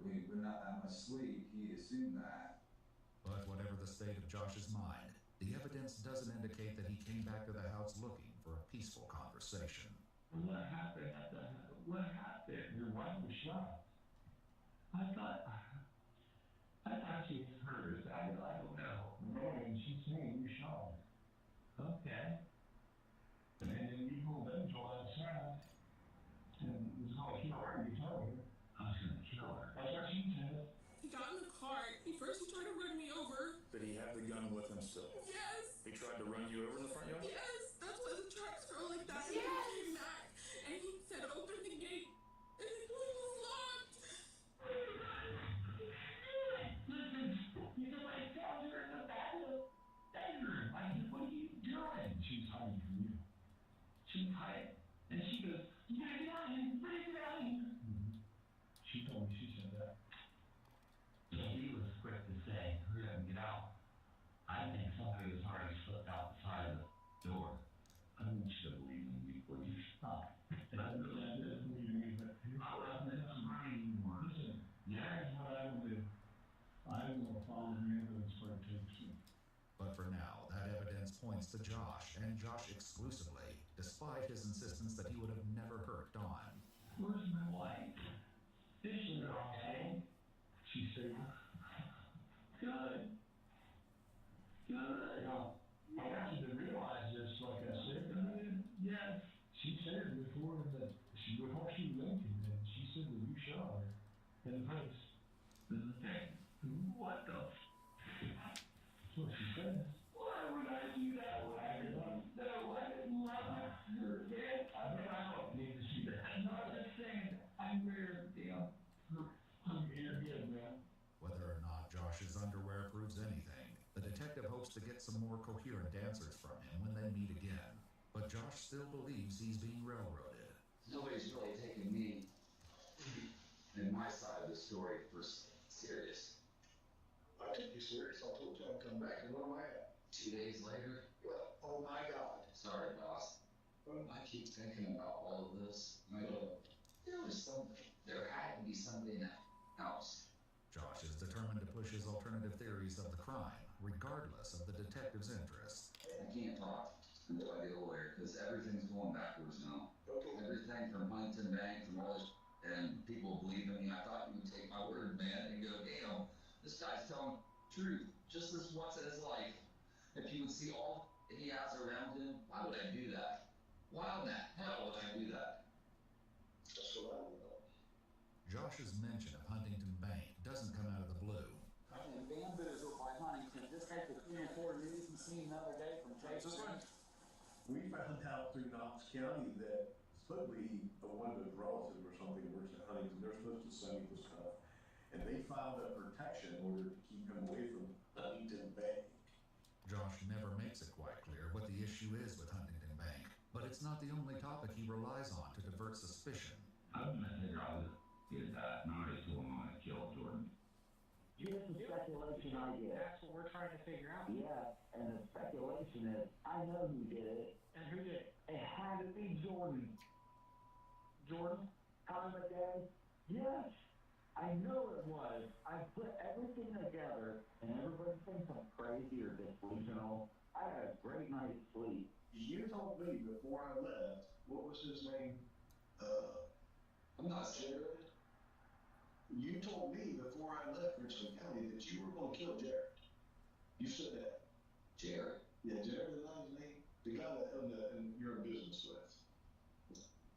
we're not that much sleep. He assumed that.
But whatever the state of Josh's mind, the evidence doesn't indicate that he came back to the house looking for a peaceful conversation.
What happened at the house? What happened? Your wife was shot. I thought she was hurt. I don't know. No, and she's saying you shot her. Okay. And then we moved hiding. And she goes, you gotta get out of here, you gotta get out of here. She told me, she said that. So he was quick to say, hurry up and get out. I think somebody was already slipped out the side of the door. I want you to believe in me before you stop. And I know that doesn't mean me, but I wasn't in some money anymore. Listen, here's what I will do. I will follow the evidence where it takes me.
But for now, that evidence points to Josh, and Josh exclusively, despite his insistence that he would have never hurt Dawn.
Where's my wife? Is she okay? She said, good. Good. Now, I want you to realize this, like I said, yes. She said before that before she linked him, and she said that you shot her in the face. What the That's what she said. Why would I do that? No, I didn't love her again. I don't need to see that. I'm not just saying I'm weird, I'm here, man.
Whether or not Josh's underwear proves anything, the detective hopes to get some more coherent answers from him when they meet again. But Josh still believes he's being railroaded.
Nobody's really taking me and my side of the story for serious.
I took you serious. I told you I'd come back, and where am I at?
2 days later?
Well, oh my God.
Sorry, boss. I keep thinking about all of this. There was something. There had to be something else.
Josh is determined to push his alternative theories of the crime, regardless of the detective's interests.
I can't talk until I get a lawyer, because everything's going backwards now. Everything from Huntington Bank, from all this, and people believe in me. I thought you would take my word, man, and go, damn, this guy's telling the truth, just this once in his life. If you would see all he has around him, why would I do that? Why in the hell would I do that?
That's what I don't know.
Josh's mention of Huntington Bank doesn't come out of the blue.
And bamboozled by Huntington, just like the 3 and 4 news we seen the other day from Chase.
We found out through Knox County that supposedly one of his relatives or something works at Huntington. They're supposed to send me the stuff. And they filed a protection order to keep him away from Huntington Bank.
Josh never makes it quite clear what the issue is with Huntington Bank, but it's not the only topic he relies on to divert suspicion.
I'm gonna figure out is that Murray's the one that killed Jordan.
Here's the speculation I get.
That's what we're trying to figure out.
Yeah, and the speculation is, I know who did it.
And who did it?
It had to be Jordan.
Jordan?
Conor McDade? Yes, I know it was. I put everything together, and everybody thinks I'm crazy or delusional. I had a great night's sleep.
You told me before I left, what was his name?
I'm not sure.
You told me before I left Richland County that you were going to kill Jared. You said that.
Jared?
Yeah, Jared, is that his name? The guy that you're in business with.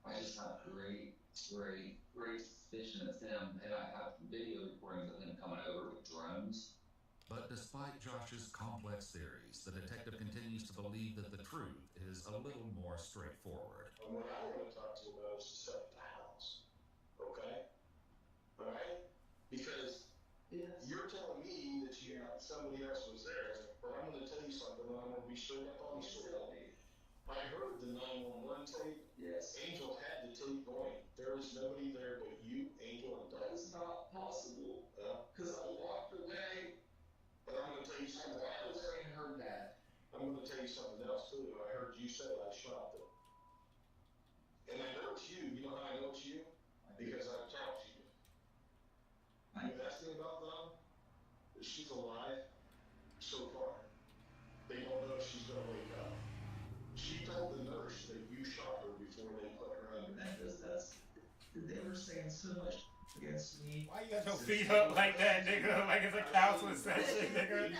I just have great suspicion it's him, and I have video recordings of him coming over with drones.
But despite Josh's complex theories, the detective continues to believe that the truth is a little more straightforward.
And what I want to talk to you about is to set up the house. Okay? Alright? Because you're telling me that somebody else was there, but I'm going to tell you something, and I'm going to be straight up on the street. I heard the 911 tape.
Yes.
Angel had the tape going. There was nobody there but you, Angel, and Doug.
That's not possible. Because I walked away.
But I'm going to tell you something else.
I heard that.
I'm going to tell you something else, too. I heard you say I shot them. And I know it's you. You know how I know it's you? Because I've talked to you. The best thing about them is she's alive so far. They don't know if she's going to wake up. She told the nurse that you shot her before they put her under.
They were saying so much against me.
Why you got your feet up like that, nigga? Like it's a counseling session, nigga.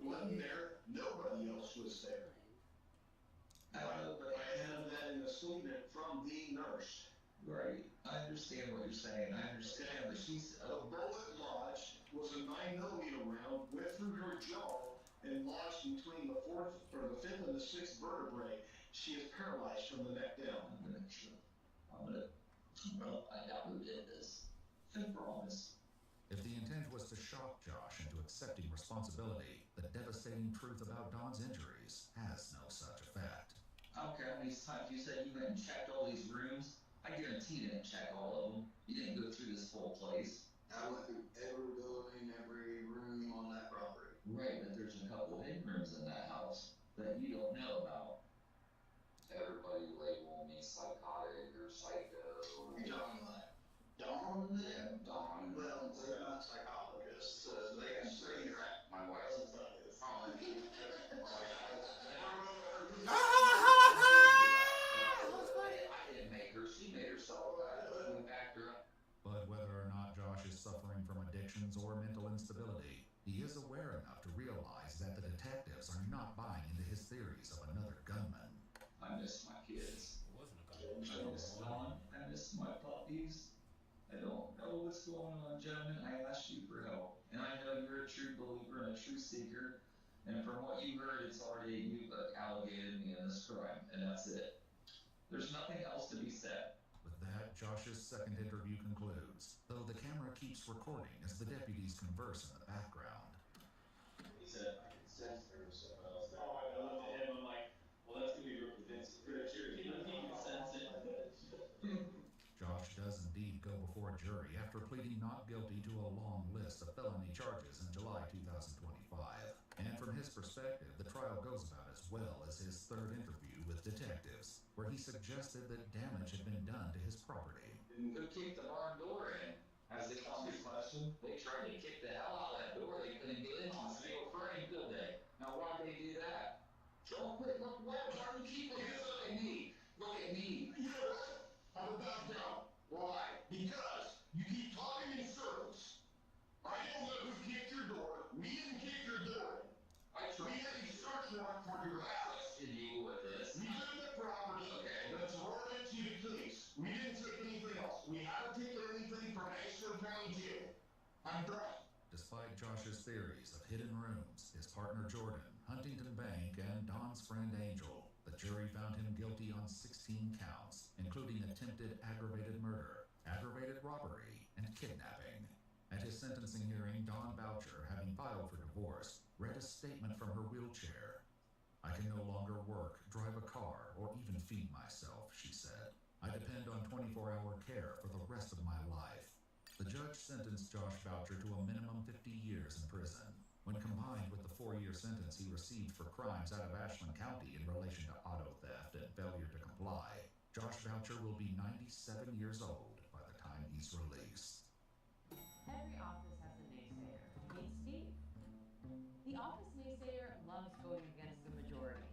Wasn't there. Nobody else was there. I know, but I have that in the statement from the nurse.
Right. I understand what you're saying. I understand, but she's
a bullet lodged was a 9mm round, went through her jaw and lodged between the 5th and the 6th vertebrae. She is paralyzed from the neck down.
Well, I doubt who did this. I promise.
If the intent was to shock Josh into accepting responsibility, the devastating truth about Dawn's injuries has no such effect.
I don't care how many times you said you went and checked all these rooms. I guarantee you didn't check all of them. You didn't go through this whole place.
I went through every building, every room on that property.
Right, but there's a couple hidden rooms in that house that you don't know about. Everybody label me psychotic or psycho.
You're talking like Dawn and them?
Dawn.
Well, they're not psychologists. They got straight right.
My wife's a psychiatrist. I didn't make her. She made herself that. We backed her up.
But whether or not Josh is suffering from addictions or mental instability, he is aware enough to realize that the detectives are not buying into his theories of another gunman.
I miss my kids. I miss Dawn. I miss my puppies. I don't know what's going on, gentlemen. I asked you for help. And I know you're a true believer and a true seeker. And from what you heard, it's already, you've alligated me in this crime. And that's it. There's nothing else to be said.
With that, Josh's second interview concludes, though the camera keeps recording as the deputies converse in the background.
He said, I can sense there was something else there. I looked at him, I'm like, well, that's going to be Vince's picture. He can sense it.
Josh does indeed go before a jury after pleading not guilty to a long list of felony charges in July 2025. And from his perspective, the trial goes about as well as his third interview with detectives, where he suggested that damage had been done to his property.
Who kicked the barn door in? As they call me question, they tried to kick the hell out of that door. They couldn't get in on steel frame, could they? Now why'd they do that? Don't quit. Look, why are you keeping it? Look at me. Look at me.
You know what? I'm about down. Why? Because you keep talking in circles. I don't know who kicked your door. We didn't kick your door. We had a search warrant for your house.
To deal with this.
We took the property.
Okay.
That's related to the case. We didn't take anything else. We haven't taken anything from Ashland County Jail. I'm done.
Despite Josh's theories of hidden rooms, his partner Jordan, Huntington Bank, and Don's friend Angel, the jury found him guilty on 16 counts, including attempted aggravated murder, aggravated robbery, and kidnapping. At his sentencing hearing, Dawn Boucher, having filed for divorce, read a statement from her wheelchair. I can no longer work, drive a car, or even feed myself, she said. I depend on 24-hour care for the rest of my life. The judge sentenced Josh Boucher to a minimum 50 years in prison. When combined with the 4-year sentence he received for crimes out of Ashland County in relation to auto theft and failure to comply, Josh Boucher will be 97 years old by the time he's released.
Every office has a naysayer. Meet Steve. The office naysayer loves going against the majority.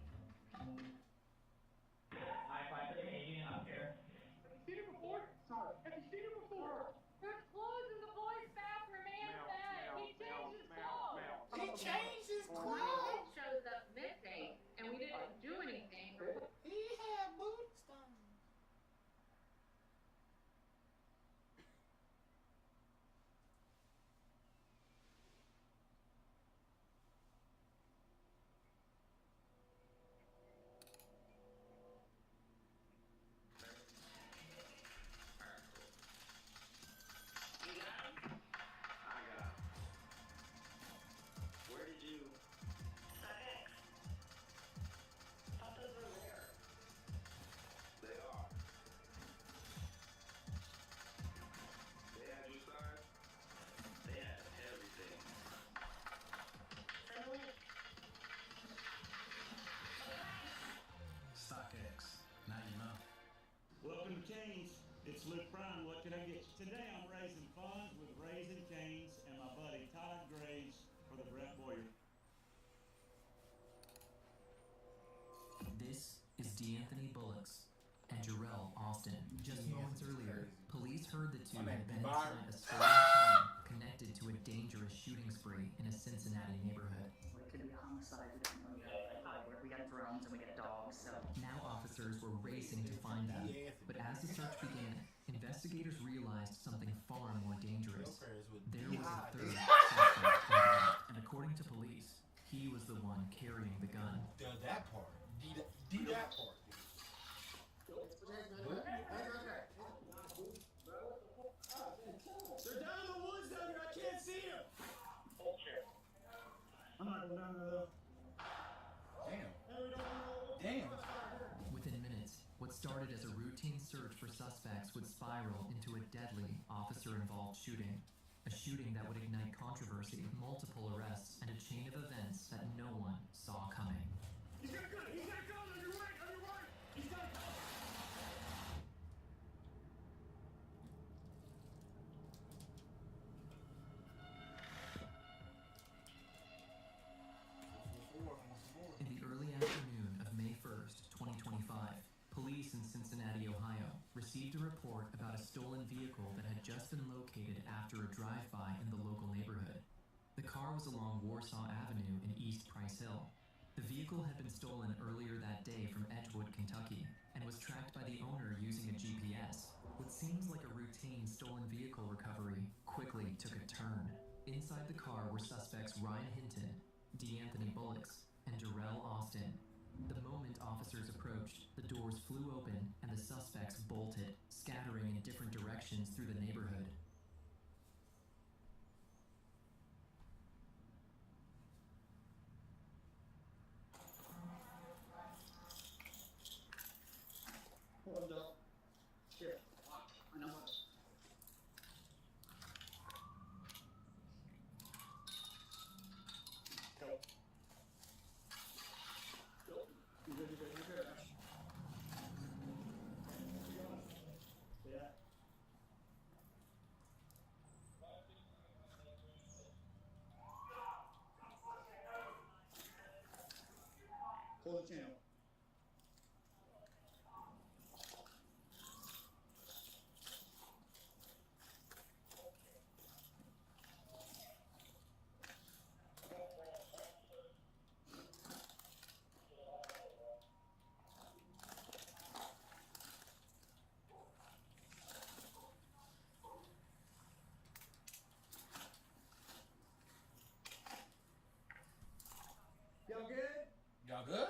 High five to the Canadian up here. Have you seen it before? Sorry. Have you seen it before?
There's clothes in the boys' bathroom and bed. He changed his clothes.
He changed his
When
clothes?
he shows up missing, and we didn't do anything.
He had boots on.
Where did you? They are. They had your size? They had everything.
StockX. Now you know.
Welcome to Canes. It's Luke Brown. What can I get you? Today I'm raising funds with Raising Canes and my buddy Todd Graves for the Brett Boyer.
This is DeAnthony Bullocks and Jarrell Austin. Just moments earlier, police heard the two had been inside a stolen home connected to a dangerous shooting spree in a Cincinnati neighborhood.
It could be a homicide. We don't know yet. We got drones and we got dogs, so.
Now officers were racing to find them, but as the search began, investigators realized something far more dangerous. There was a third suspect involved, and according to police, he was the one carrying the gun.
That part. That part.
They're down in the woods down here. I can't see them. I'm not going down there though.
Damn. Damn.
With started as a routine search for suspects would spiral into a deadly officer-involved shooting. A shooting that would ignite controversy, multiple arrests, and a chain of events that no one saw coming.
He's got a gun! He's got a gun! On your right! On your right! He's got a gun!
In the early afternoon of May 1st, 2025, police in Cincinnati, Ohio, received a report about a stolen vehicle that had just been located after a drive-by in the local neighborhood. The car was along Warsaw Avenue in East Price Hill. The vehicle had been stolen earlier that day from Edgewood, Kentucky, and was tracked by the owner using a GPS. What seems like a routine stolen vehicle recovery quickly took a turn. Inside the car were suspects Ryan Hinton, DeAnthony Bullocks, and Darrell Austin. The moment officers approached, the doors flew open and the suspects bolted, scattering in different directions through the neighborhood.
Hold up. Here. I know what. Go. Go. You're good, you're good, you're good. Yeah. Pull the channel. Y'all good?
Y'all good?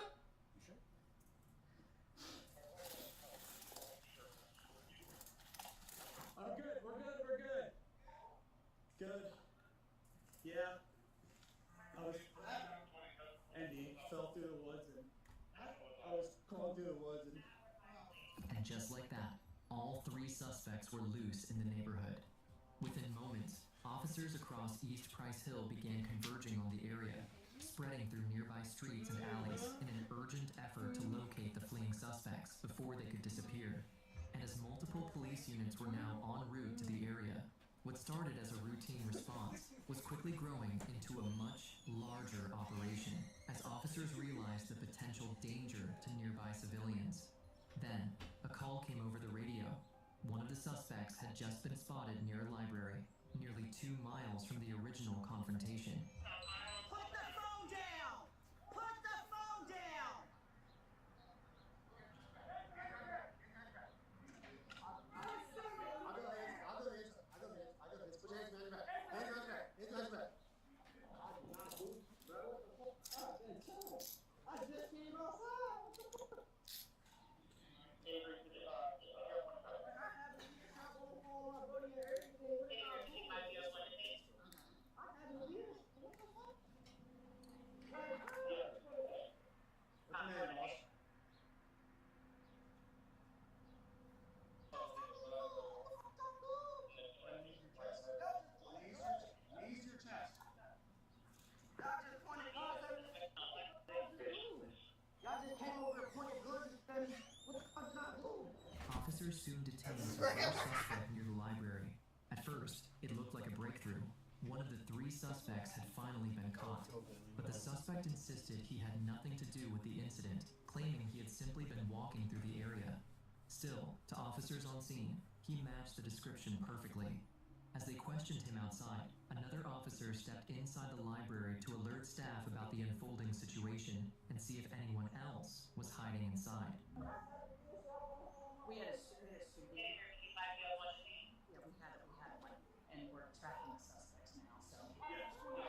I'm good. We're good. We're good. Good. Yeah. I was. Andy fell through the woods and I was crawling through the woods and.
And just like that, all three suspects were loose in the neighborhood. Within moments, officers across East Price Hill began converging on the area, spreading through nearby streets and alleys in an urgent effort to locate the fleeing suspects before they could disappear. And as multiple police units were now en route to the area, what started as a routine response was quickly growing into a much larger operation as officers realized the potential danger to nearby civilians. Then, a call came over the radio. One of the suspects had just been spotted near a library, nearly 2 miles from the original confrontation.
Put the phone down! Put the phone down! I just came outside.
Officers soon detained a first suspect near the library. At first, it looked like a breakthrough. One of the 3 suspects had finally been caught, but the suspect insisted he had nothing to do with the incident, claiming he had simply been walking through the area. Still, to officers on scene, he matched the description perfectly. As they questioned him outside, another officer stepped inside the library to alert staff about the unfolding situation and see if anyone else was hiding inside.
We had a